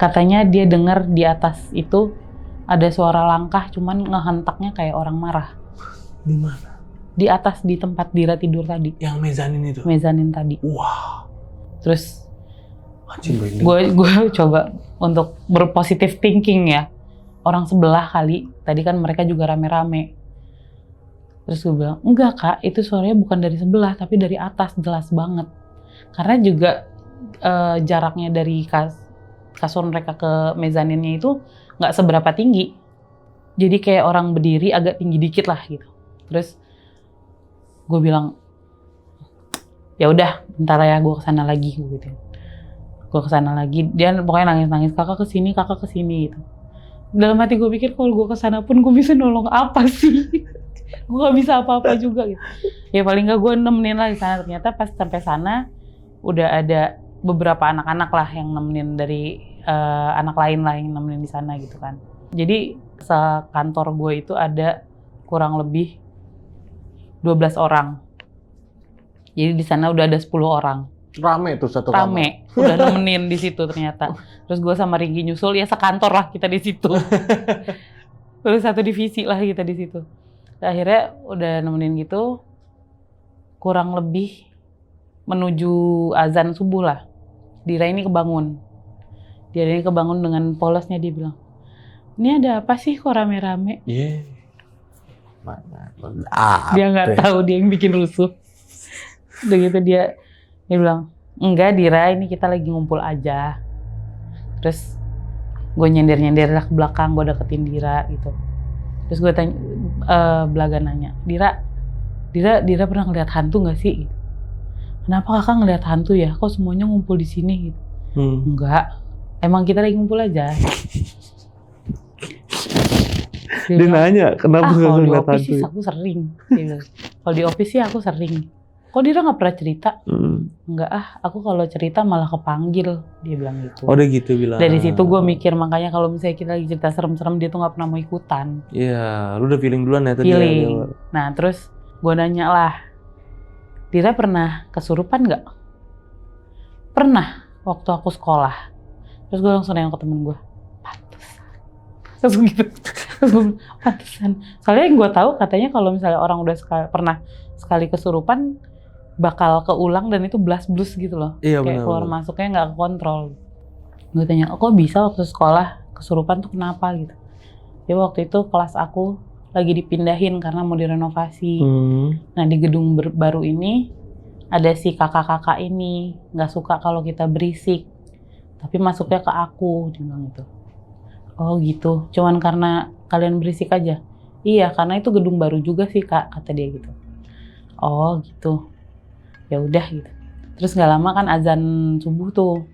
Katanya dia dengar di atas itu ada suara langkah, cuman ngehentaknya kayak orang marah. Di mana? Di atas, di tempat Dira tidur tadi. Yang mezanin itu? Mezanin tadi. Wah. Terus Anjing, gue coba untuk berpositif thinking ya. Orang sebelah kali, tadi kan mereka juga rame-rame. Terus gue bilang, enggak kak, itu suaranya bukan dari sebelah, tapi dari atas, jelas banget. Karena juga jaraknya dari kasur mereka ke mezaninnya itu nggak seberapa tinggi. Jadi kayak orang berdiri agak tinggi dikit lah gitu. Terus gue bilang, ya udah, bentar ya gue kesana lagi gitu. Gue kesana lagi, dia pokoknya nangis-nangis, kakak kesini gitu. Dalam hati gue pikir kalau gue kesana pun gue bisa nolong apa sih? Gue gak bisa apa-apa juga gitu. Ya paling gak gue nemenin lah di sana. Ternyata pas sampai sana udah ada beberapa anak-anak lah yang nemenin dari anak lain lah yang nemenin di sana gitu kan. Jadi sekantor gue itu ada kurang lebih 12 orang. Jadi di sana udah ada 10 orang. Rame tuh satu kamar. Rame, udah nemenin di situ ternyata. Terus gue sama Ringgi nyusul, ya sekantor lah kita di situ. Terus satu divisi lah kita di situ. Akhirnya udah nemenin gitu, kurang lebih menuju azan subuh lah. Dira ini kebangun. Dira ini kebangun dengan polosnya, dia bilang, ini ada apa sih kok rame-rame? Iya. Dia nggak tahu dia yang bikin rusuh. Udah gitu dia bilang, enggak Dira, ini kita lagi ngumpul aja. Terus gue nyender-nyender lah ke belakang, gue deketin Dira gitu. Terus gue tanya, belaga nanya, Dira pernah ngeliat hantu nggak sih? Kenapa kakak ngeliat hantu ya? Kok semuanya ngumpul di sini gitu? Enggak, emang kita lagi ngumpul aja. Dia nanya, kenapa kakak ngeliat hantu? Kalau di office sih aku sering. Kalau di office sih aku sering. Kok Dira nggak pernah cerita? Enggak aku kalau cerita malah kepanggil, dia bilang gitu. Oh, dia gitu bilang. Dari situ gue mikir, makanya kalau misalnya kita lagi cerita serem-serem, dia tuh nggak pernah mau ikutan. Iya, lu udah feeling duluan ya tadi. Feeling. Nah terus gue nanya lah, Dira pernah kesurupan nggak? Pernah, waktu aku sekolah. Terus gue langsung nanya ke temen gue, pantesan. Terus gitu. Terus gue bilang, pantesan. Soalnya yang gue tahu katanya kalau misalnya orang udah pernah sekali kesurupan, bakal keulang dan itu blast-blus gitu loh. Iya, kayak bener, keluar masuknya nggak kontrol. Gue tanya, kok bisa waktu sekolah kesurupan tuh kenapa gitu? Jadi waktu itu kelas aku lagi dipindahin karena mau direnovasi. Nah di gedung baru ini ada si kakak-kakak ini nggak suka kalau kita berisik, tapi masuknya ke aku, dia bilang gitu. Oh gitu, cuman karena kalian berisik aja? Iya, karena itu gedung baru juga sih kak, kata dia gitu. Oh gitu. Ya udah gitu. Terus nggak lama kan azan subuh tuh.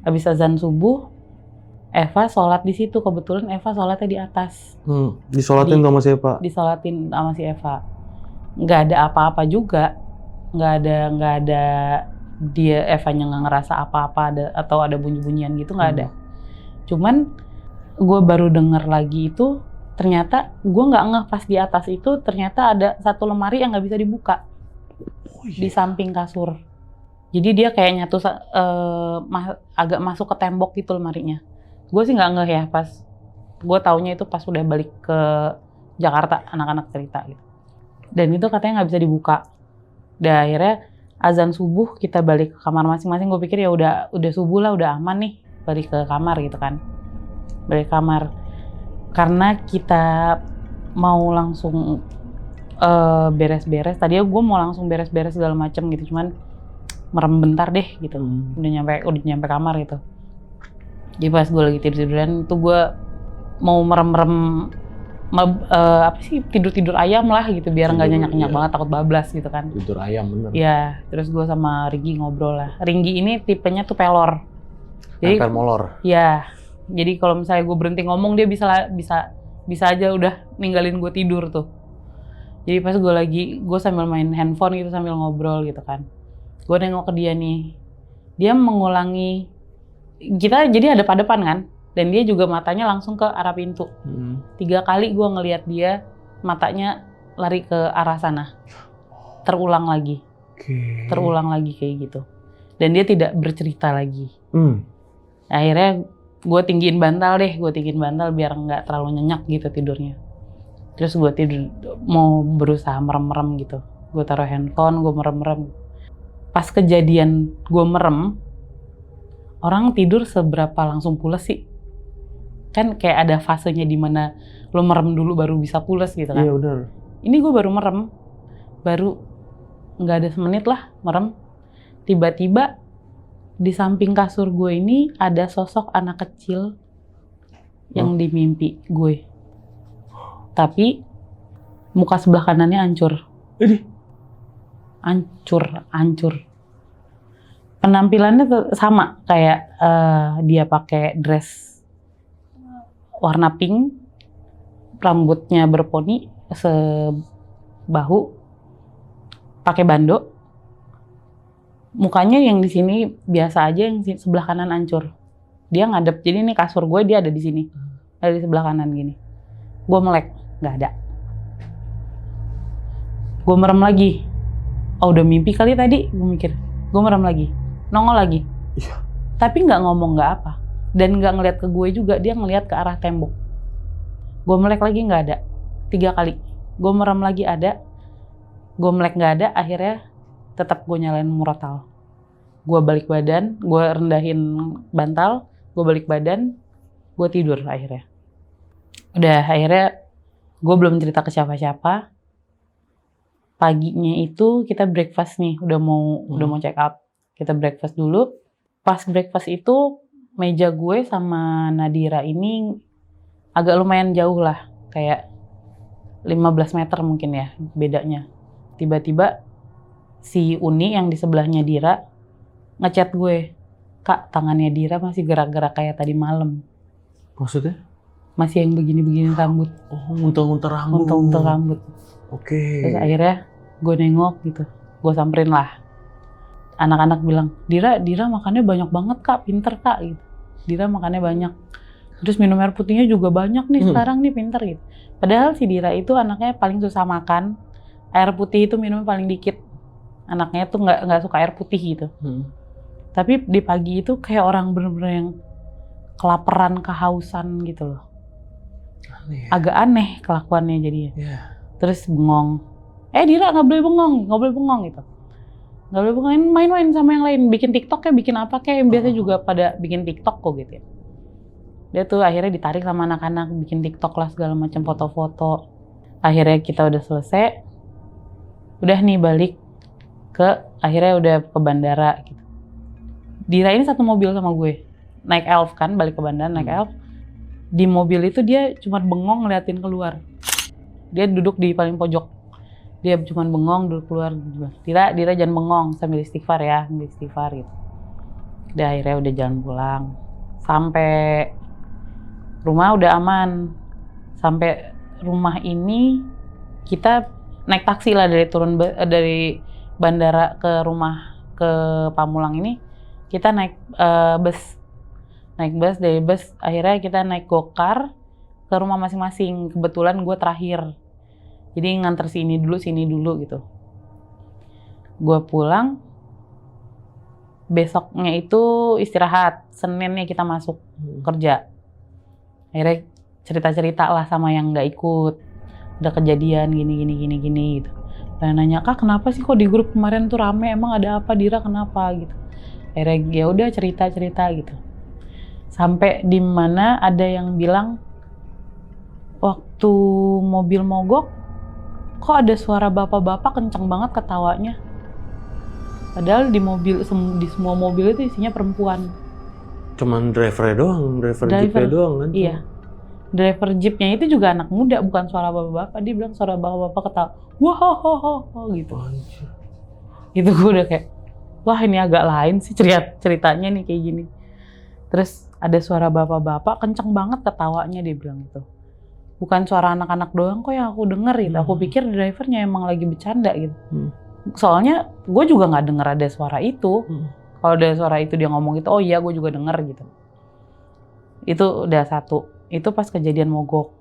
Habis azan subuh, Eva sholat di situ. Kebetulan Eva sholatnya di atas. Disolatin sama siapa? Disolatin sama si Eva. Nggak ada apa-apa juga. Nggak ada dia Evanya nggak ngerasa apa-apa atau ada bunyi-bunyian gitu, nggak ada. Cuman gue baru denger lagi itu, ternyata gue nggak ngeh pas di atas itu ternyata ada satu lemari yang nggak bisa dibuka. Di samping kasur. Jadi dia kayak nyatu agak masuk ke tembok gitu lemarinya. Gue sih nggak ngeh ya, pas gue taunya itu pas udah balik ke Jakarta, anak-anak cerita gitu. Dan itu katanya nggak bisa dibuka. Dan akhirnya azan subuh kita balik ke kamar masing-masing. Gue pikir ya udah subuh lah, udah aman nih, balik ke kamar gitu kan. Balik kamar karena kita mau langsung beres-beres. Tadinya gue mau langsung beres-beres segala macam gitu, cuman merem bentar deh gitu. Udah nyampe kamar gitu. Jadi pas gue lagi tiduran itu gue mau merem-merem apa sih, tidur ayam lah gitu, biar nggak nyenyak-nyenyak banget, takut bablas gitu kan. Tidur ayam bener. Iya, terus gue sama Ringgi ngobrol lah. Ringgi ini tipenya tuh pelor. Jadi molor. Iya. Jadi kalau misalnya gue berhenti ngomong, dia bisa aja udah ninggalin gue tidur tuh. Jadi pas gue sambil main handphone gitu, sambil ngobrol gitu kan. Gue nengok ke dia nih. Dia mengulangi, kita jadi hadap-hadapan kan. Dan dia juga matanya langsung ke arah pintu. 3 kali gue ngelihat dia, matanya lari ke arah sana. Terulang lagi. Terulang lagi kayak gitu. Dan dia tidak bercerita lagi. Akhirnya gue tinggiin bantal biar nggak terlalu nyenyak gitu tidurnya. Terus gue tidur, mau berusaha merem-merem gitu. Gue taruh handphone, gue merem-merem. Pas kejadian gue merem, orang tidur seberapa langsung pules sih? Kan kayak ada fasenya di mana lo merem dulu baru bisa pules gitu kan? Iya benar. Ini gue baru merem, baru nggak ada semenit lah merem. Tiba-tiba di samping kasur gue ini ada sosok anak kecil yang di mimpi gue. Tapi muka sebelah kanannya hancur. Hancur. Penampilannya tuh sama kayak dia pakai dress warna pink, rambutnya berponi sebahu, pakai bando. Mukanya yang di sini biasa aja, yang sebelah kanan hancur. Dia ngadep, jadi ini kasur gue, dia ada di sini, ada di sebelah kanan gini. Gue melek, nggak ada. Gue merem lagi. Oh udah mimpi kali tadi, gue mikir. Gue merem lagi, nongol lagi. Iya. Tapi nggak ngomong nggak apa. Dan nggak ngeliat ke gue juga, dia ngeliat ke arah tembok. Gue melek lagi nggak ada. 3 kali. Gue merem lagi ada. Gue melek nggak ada, akhirnya tetap gue nyalain murotal. Gue balik badan, gue rendahin bantal, gue balik badan, gue tidur akhirnya. Udah akhirnya gue belum cerita ke siapa-siapa. Paginya itu kita breakfast nih, udah mau check out. Kita breakfast dulu. Pas breakfast itu meja gue sama Nadira ini agak lumayan jauh lah, kayak 15 meter mungkin ya bedanya. Tiba-tiba si Uni yang di sebelahnya Dira ngechat gue, "Kak, tangannya Dira masih gerak-gerak kayak tadi malam." Maksudnya? Masih yang begini-begini rambut. Oh, muter-muter rambut. Muter-muter rambut. Oke. Terus akhirnya gue nengok gitu, gue samperin lah. Anak-anak bilang, Dira makannya banyak banget Kak, pinter Kak gitu. Dira makannya banyak. Terus minum air putihnya juga banyak nih sekarang nih, pinter gitu. Padahal si Dira itu anaknya paling susah makan. Air putih itu minumnya paling dikit. Anaknya tuh nggak suka air putih gitu. Tapi di pagi itu kayak orang bener-bener yang kelaparan, kehausan gitu loh. Aneh. Agak aneh kelakuannya jadinya. Yeah. Terus bengong. Dira nggak boleh bengong gitu. Nggak boleh bengong, main-main sama yang lain. Bikin TikTok kayak bikin apa kayak biasa juga pada bikin TikTok kok gitu ya. Dia tuh akhirnya ditarik sama anak-anak bikin TikTok lah segala macam foto-foto. Akhirnya kita udah selesai. Udah nih balik akhirnya udah ke bandara gitu. Dira ini satu mobil sama gue. Naik Elf kan, balik ke bandara naik Elf. Di mobil itu dia cuma bengong ngeliatin keluar. Dia duduk di paling pojok. Dia cuma bengong duduk keluar. Dira jangan bengong, sambil istighfar ya, sambil istighfar gitu. Udah akhirnya udah jalan pulang. Sampai rumah udah aman. Sampai rumah ini kita naik taksi lah dari bandara ke rumah ke Pamulang ini. Kita naik bus, dari bus akhirnya kita naik gokar ke rumah masing-masing. Kebetulan gue terakhir, jadi nganter sini dulu gitu. Gue pulang, besoknya itu istirahat, Seninnya kita masuk kerja. Akhirnya cerita-cerita lah sama yang nggak ikut, udah kejadian gini gitu. Dan nanya, "Kak, kenapa sih kok di grup kemarin tuh rame, emang ada apa, Dira kenapa?" gitu. Akhirnya ya udah cerita gitu. Sampai di mana ada yang bilang waktu mobil mogok kok ada suara bapak-bapak kenceng banget ketawanya. Padahal di semua mobil itu isinya perempuan. Cuman driver jeepnya doang kan? Iya. Driver jeepnya itu juga anak muda, bukan suara bapak-bapak. Dia bilang suara bapak-bapak ketawa, wah gitu. Anjir. Itu gue udah kayak, wah ini agak lain sih ceritanya nih kayak gini. Terus ada suara bapak-bapak kenceng banget ketawanya, dia bilang itu. Bukan suara anak-anak doang kok yang aku denger gitu. Aku pikir drivernya emang lagi bercanda gitu. Soalnya gue juga nggak denger ada suara itu. Kalau ada suara itu dia ngomong gitu, oh iya gue juga denger gitu. Itu udah satu. Itu pas kejadian mogok.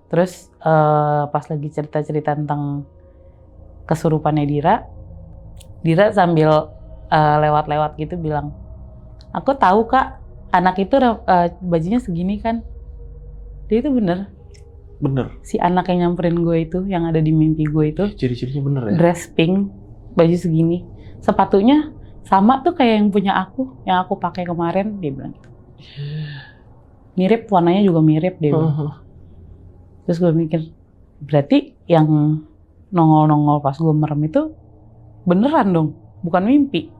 Terus pas lagi cerita-cerita tentang kesurupannya Dira sambil lewat-lewat gitu bilang, "Aku tahu Kak, anak itu bajunya segini kan." Dia itu bener. Bener. Si anak yang nyamperin gue itu, yang ada di mimpi gue itu, Ciri-cirinya bener ya? dress pink, baju segini, sepatunya sama tuh kayak yang punya aku, yang aku pakai kemarin, dia bilang gitu. Mirip, warnanya juga mirip dia bilang. Terus gue mikir, berarti yang nongol-nongol pas gue merem itu beneran dong, bukan mimpi.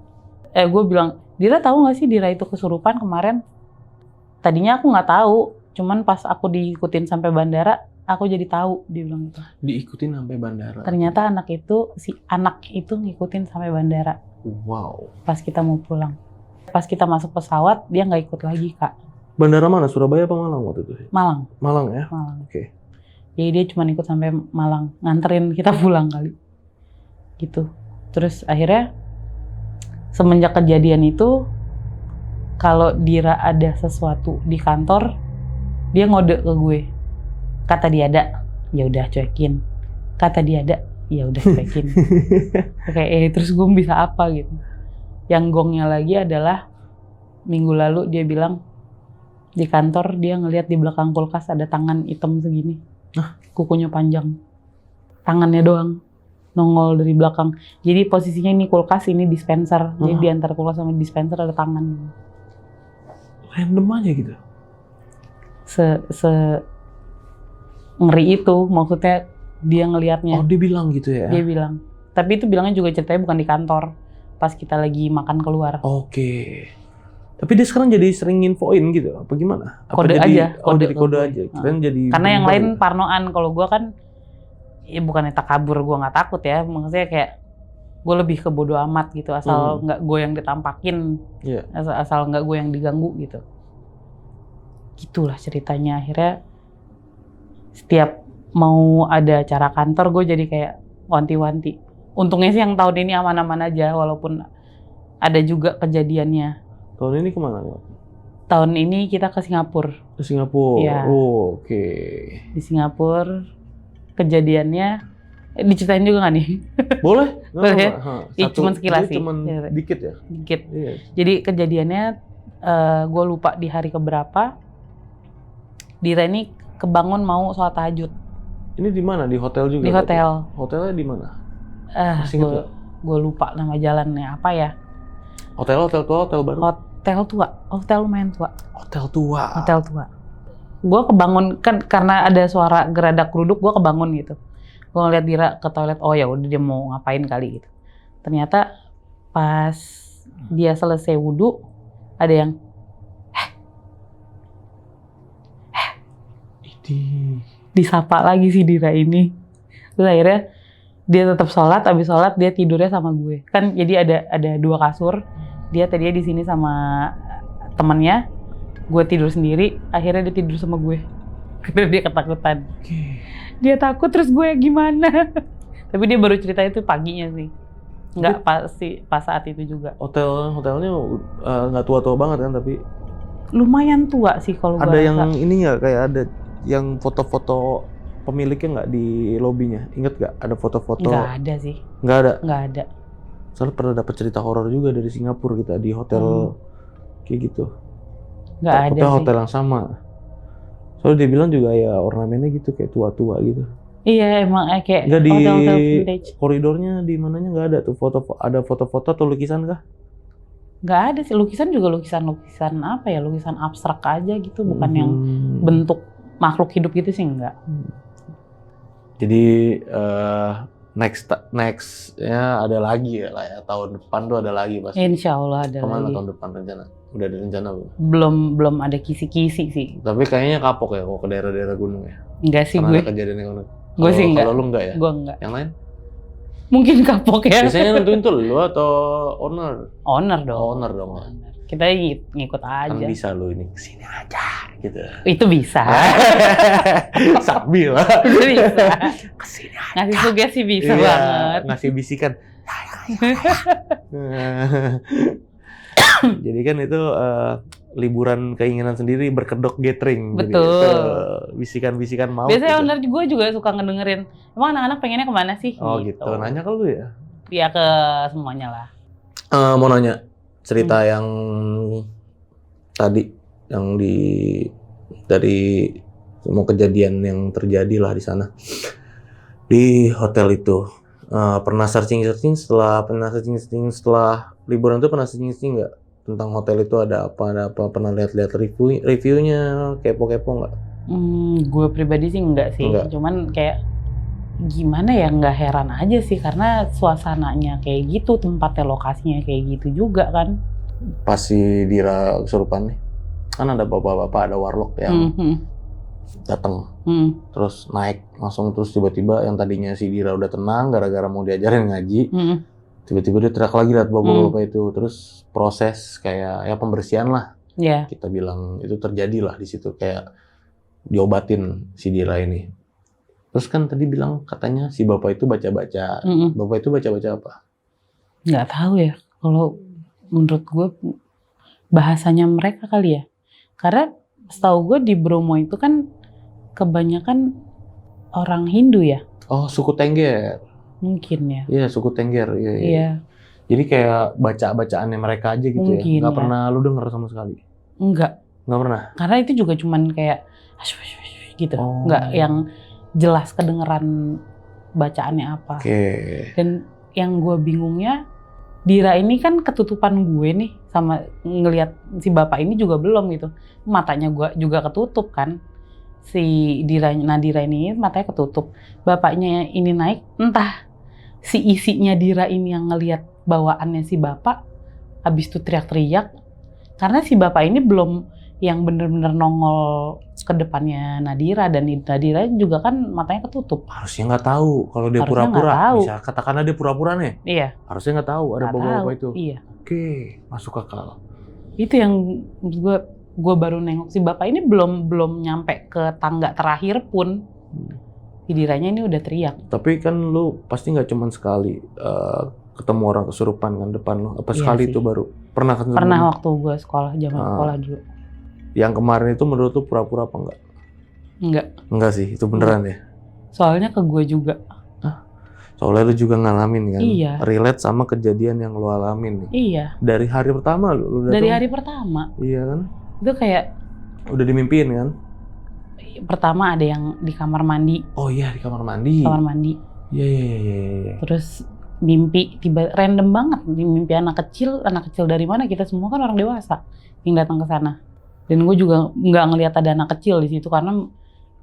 Gue bilang, Dira tahu nggak sih Dira itu kesurupan kemarin? Tadinya aku nggak tahu, cuman pas aku diikutin sampai bandara, aku jadi tahu, dia bilang gitu. Diikutin sampai bandara. Ternyata si anak itu ngikutin sampai bandara. Wow. Pas kita mau pulang. Pas kita masuk pesawat, dia nggak ikut lagi, Kak. Bandara mana? Surabaya apa Malang waktu itu? Malang. Malang ya? Malang. Oke. Jadi dia cuma ikut sampai Malang, nganterin kita pulang kali. Gitu. Terus akhirnya, semenjak kejadian itu, kalau Dira ada sesuatu di kantor, dia ngode ke gue. Kata dia ada, ya udah cuekin. Kata dia ada, ya udah cuekin. Kayak terus gue bisa apa gitu. Yang gongnya lagi adalah minggu lalu dia bilang di kantor dia ngelihat di belakang kulkas ada tangan hitam segini. Kukunya panjang. Tangannya doang nongol dari belakang. Jadi posisinya ini kulkas, ini dispenser. Jadi di antara kulkas sama dispenser ada tangan. Random aja gitu. Ngeri itu, maksudnya dia ngelihatnya. Oh, dia bilang gitu ya? Dia bilang. Tapi itu bilangnya juga ceritanya bukan di kantor. Pas kita lagi makan keluar. Oke. Tapi dia sekarang jadi sering infoin gitu, apa gimana? Apa Kode jadi, aja. Kode aja. Kirain jadi karena yang lain ya? parnoan. Kalau gue kan, ya bukannya takabur, gue nggak takut ya. Maksudnya kayak, gue lebih ke bodo amat gitu. Asal nggak gue yang ditampakin. Yeah. Asal nggak gue yang diganggu gitu. Gitulah ceritanya. Akhirnya, setiap mau ada acara kantor, gue jadi kayak wanti-wanti. Untungnya sih yang tahun ini aman-aman aja, walaupun ada juga kejadiannya. Tahun ini kemana? Tahun ini kita ke Singapura. Ke Singapura? Ya. Oh, oke. Di Singapura, kejadiannya, diceritain juga nggak nih? Boleh? Boleh. Cuma sekilas sih. Cuman dikit ya? Dikit. Iya. Jadi kejadiannya, gue lupa di hari keberapa, Dira ini kebangun mau sholat tahajud. Ini di mana? Di hotel juga? Di hotel. Hotelnya di mana? Masih ingat nggak? Gue lupa nama jalannya apa ya. Hotel tua, hotel baru? Hotel tua, hotel lumayan tua. Hotel tua. Hotel tua. Gue kebangun, kan karena ada suara geradak geruduk, gue kebangun gitu. Gue ngeliat Dira ke toilet, oh ya udah dia mau ngapain kali gitu. Ternyata pas dia selesai wudhu, ada yang disapa lagi si Dira ini. Terus akhirnya dia tetap sholat, abis sholat dia tidurnya sama gue. Kan jadi ada 2 kasur. Dia tadinya di sini sama temennya, gue tidur sendiri. Akhirnya dia tidur sama gue. Karena dia ketakutan. Dia takut, terus gue gimana? Tapi dia baru cerita itu paginya sih. Nggak pas saat itu juga. Hotelnya nggak tua-tua banget kan, tapi lumayan tua sih kalau gue ada rasa. Yang ini nggak, kayak ada yang foto-foto pemiliknya nggak di lobinya? Ingat nggak ada foto-foto? Nggak ada sih. Nggak ada? Nggak ada. Soalnya pernah dapat cerita horor juga dari Singapura kita di hotel kayak gitu. Nggak ada sih. Hotel yang sama. Soalnya dia bilang juga ya ornamennya gitu kayak tua-tua gitu. Iya emang kayak nggak di hotel vintage. Koridornya di mananya nggak ada tuh ada foto-foto atau lukisan kah? Nggak ada sih, lukisan juga lukisan apa ya, lukisan abstrak aja gitu, bukan yang bentuk makhluk hidup gitu sih enggak. Jadi next ya ada lagi ya lah ya, tahun depan tuh ada lagi pasti. Insya Allah ada Kemana lagi. tahun depan rencana? Udah ada rencana belum? Belum ada kisi-kisi sih. Tapi kayaknya kapok ya kalau ke daerah-daerah gunung ya. Enggak sih karena gue. ada kejadian yang Gue sih enggak. Kalau lu enggak ya? Gue enggak. Yang lain? Mungkin kapok ya. Biasanya nentuin tuh lu atau owner? Owner dong. Owner dong. Kita ngikut aja. Kan bisa lu ini kesini aja gitu. Itu bisa. Sambil. Itu bisa. Kesini aja. Ngasih sugesti bisa Iya, banget. ngasih bisikan. Jadi kan itu liburan keinginan sendiri berkedok gathering. Betul. Jadi, bisikan-bisikan mau. Biasanya gitu. owner gue juga suka ngedengerin. Emang anak-anak pengennya kemana sih? Oh gitu. Nanya ke lu ya? Ya ke semuanya lah. Mau nanya cerita yang tadi yang dari semua kejadian yang terjadi lah di sana di hotel itu. Pernah searching setelah liburan tuh pernah searching nggak tentang hotel itu ada apa pernah lihat reviewnya kepo nggak? Gue pribadi sih enggak sih, Enggak. cuman kayak gimana ya, nggak heran aja sih karena suasananya kayak gitu, tempatnya lokasinya kayak gitu juga kan. Pas si Dira kesurupan nih, kan ada bapak-bapak, ada warlock yang datang terus naik langsung, terus tiba-tiba yang tadinya si Dira udah tenang gara-gara mau diajarin ngaji, tiba-tiba dia teriak lagi lihat bapak-bapak itu, terus proses kayak ya pembersihan lah, kita bilang itu terjadi lah di situ, kayak diobatin si Dira ini. Terus kan tadi bilang katanya si bapak itu baca-baca, bapak itu baca-baca apa? Nggak tahu ya, kalau menurut gue bahasanya mereka kali ya, karena setahu gue di Bromo itu kan kebanyakan orang Hindu ya. Oh, suku Tengger. Mungkin ya. Iya, suku Tengger. Iya. Jadi kayak baca-bacaannya mereka aja gitu. Mungkin, ya. Nggak pernah lu denger sama sekali? Enggak. Nggak pernah? Karena itu juga cuman kayak gitu. Nggak yang jelas kedengeran bacaannya apa. Oke. Dan yang gue bingungnya, Dira ini kan ketutupan gue nih, sama ngelihat si bapak ini juga belum gitu. Matanya gue juga ketutup kan. Si Nadira ini matanya ketutup. Bapaknya ini naik, entah si isinya Dira ini yang ngelihat bawaannya si bapak, habis itu teriak-teriak. Karena si bapak ini belum yang bener-bener nongol ke depannya Nadira, dan Nadira juga kan matanya ketutup. Harusnya nggak tahu kalau dia pura-pura. Bisa katakanlah dia pura-pura nih. Iya. Harusnya nggak tahu ada bapak-bapak itu. Iya. Oke, masuk akal. Itu yang gue baru nengok, si bapak ini belum nyampe ke tangga terakhir pun, Diranya ini udah teriak. Tapi kan lu pasti nggak cuma sekali ketemu orang kesurupan kan depan lu. Apa sekali itu baru? Pernah ketemu? Pernah waktu gue sekolah, zaman sekolah dulu. Yang kemarin itu menurut lu pura-pura apa enggak? Enggak sih, itu beneran ya? Soalnya ke gue juga. Soalnya lu juga ngalamin kan? Iya. Relate sama kejadian yang lu alamin nih. Iya. Dari hari pertama lu datang? Dari hari pertama. Iya kan? Itu kayak udah dimimpiin kan? Pertama ada yang di kamar mandi. Oh iya, di kamar mandi. Kamar mandi. Iya. Terus mimpi tiba random banget, mimpi anak kecil dari mana, kita semua kan orang dewasa yang datang ke sana. Dan gue juga nggak ngelihat ada anak kecil di situ karena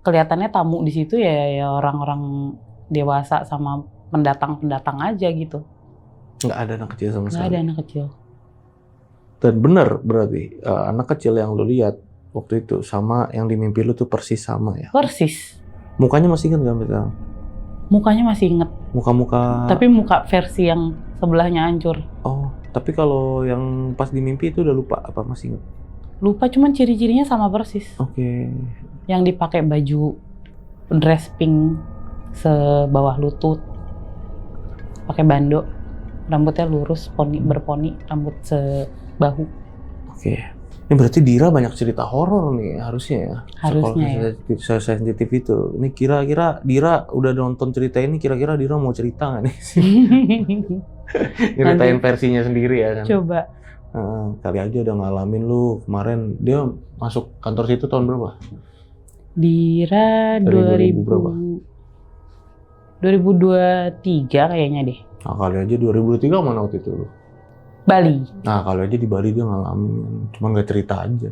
kelihatannya tamu di situ ya orang-orang dewasa sama pendatang aja gitu. Nggak ada anak kecil sama sekali. Nggak ada anak kecil. Dan bener berarti anak kecil yang lu lihat waktu itu sama yang di mimpi lu tuh persis sama ya? Persis. Mukanya masih inget nggak sekarang? Mukanya masih inget. Muka-muka. Tapi muka versi yang sebelahnya hancur. Oh, tapi kalau yang pas di mimpi itu udah lupa apa masih inget? Lupa, cuman ciri-cirinya sama persis. Oke. Yang dipakai baju dress pink sebawah lutut, pakai bando, rambutnya lurus, berponi, rambut sebahu. Oke. Ini berarti Dira banyak cerita horor nih harusnya ya. Harusnya ya. Sensitif itu. Ini kira-kira Dira udah nonton cerita ini, kira-kira Dira mau cerita nggak nih? Ceritain versinya sendiri ya kan. Coba. Kali aja udah ngalamin lu kemarin. Dia masuk kantor situ tahun berapa? Dira 2000 berapa? 2023 kayaknya deh. Nah, kali aja 2003 mana waktu itu lu? Bali. Nah, kali aja di Bali dia ngalamin, cuma nggak cerita aja.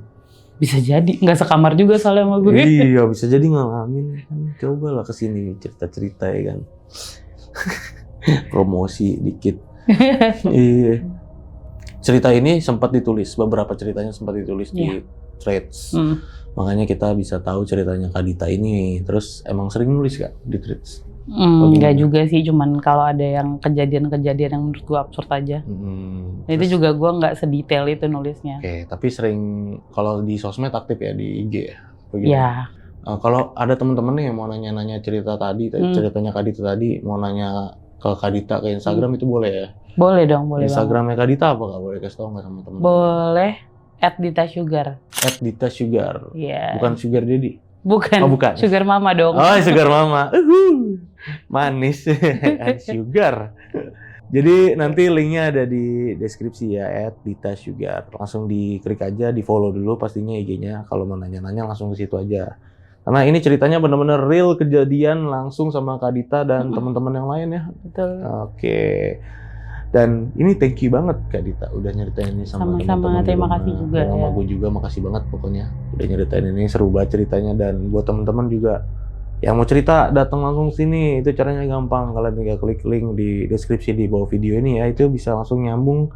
Bisa jadi, nggak sekamar juga soalnya sama gue. Iya, bisa jadi ngalamin. Coba lah kesini cerita-cerita ya kan. Promosi dikit. Iya. Cerita ini sempat ditulis, beberapa ceritanya sempat ditulis di threads. Makanya kita bisa tahu ceritanya Kak Dita ini. Terus emang sering nulis gak di threads? Enggak juga sih, cuman kalau ada yang kejadian-kejadian yang menurut gue absurd aja. Itu juga gue nggak sedetail itu nulisnya. Oke, tapi sering kalau di sosmed aktif ya, di IG ya? Iya. Kalau ada teman-teman nih yang mau nanya-nanya cerita tadi, ceritanya Kak Dita tadi, mau nanya ke Kak Dita ke Instagram itu boleh ya? Boleh dong, boleh. Instagramnya Kak Dita apa Kak? Boleh kasih tau nggak sama teman-teman? Boleh. @DitaSugar. @DitaSugar. Iya. Bukan Sugar Daddy? Bukan. Oh, bukan. Sugar Mama dong. Oh, Sugar Mama. Manis. Sugar. Jadi nanti linknya ada di deskripsi ya, @DitaSugar. Langsung diklik aja, di follow dulu pastinya IG-nya. Kalau mau nanya-nanya langsung ke situ aja. Karena ini ceritanya benar-benar real kejadian langsung sama Kak Dita dan Mm-mm. teman-teman yang lain ya. Betul. Oke. Dan ini thank you banget Kak Dita udah nyeritain ini sama Sama-sama, teman-teman di terima rumah. kasih juga, Sama ya. gue juga makasih banget pokoknya udah nyeritain ini, seru banget ceritanya. Dan buat teman-teman juga yang mau cerita datang langsung sini, itu caranya gampang. Kalian tinggal klik link di deskripsi di bawah video ini ya, itu bisa langsung nyambung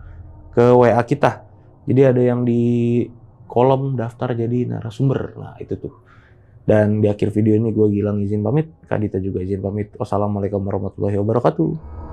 ke WA kita. Jadi ada yang di kolom daftar jadi narasumber. Nah, itu tuh. Dan di akhir video ini gue Gilang izin pamit, Kak Dita juga izin pamit. Wassalamualaikum warahmatullahi wabarakatuh.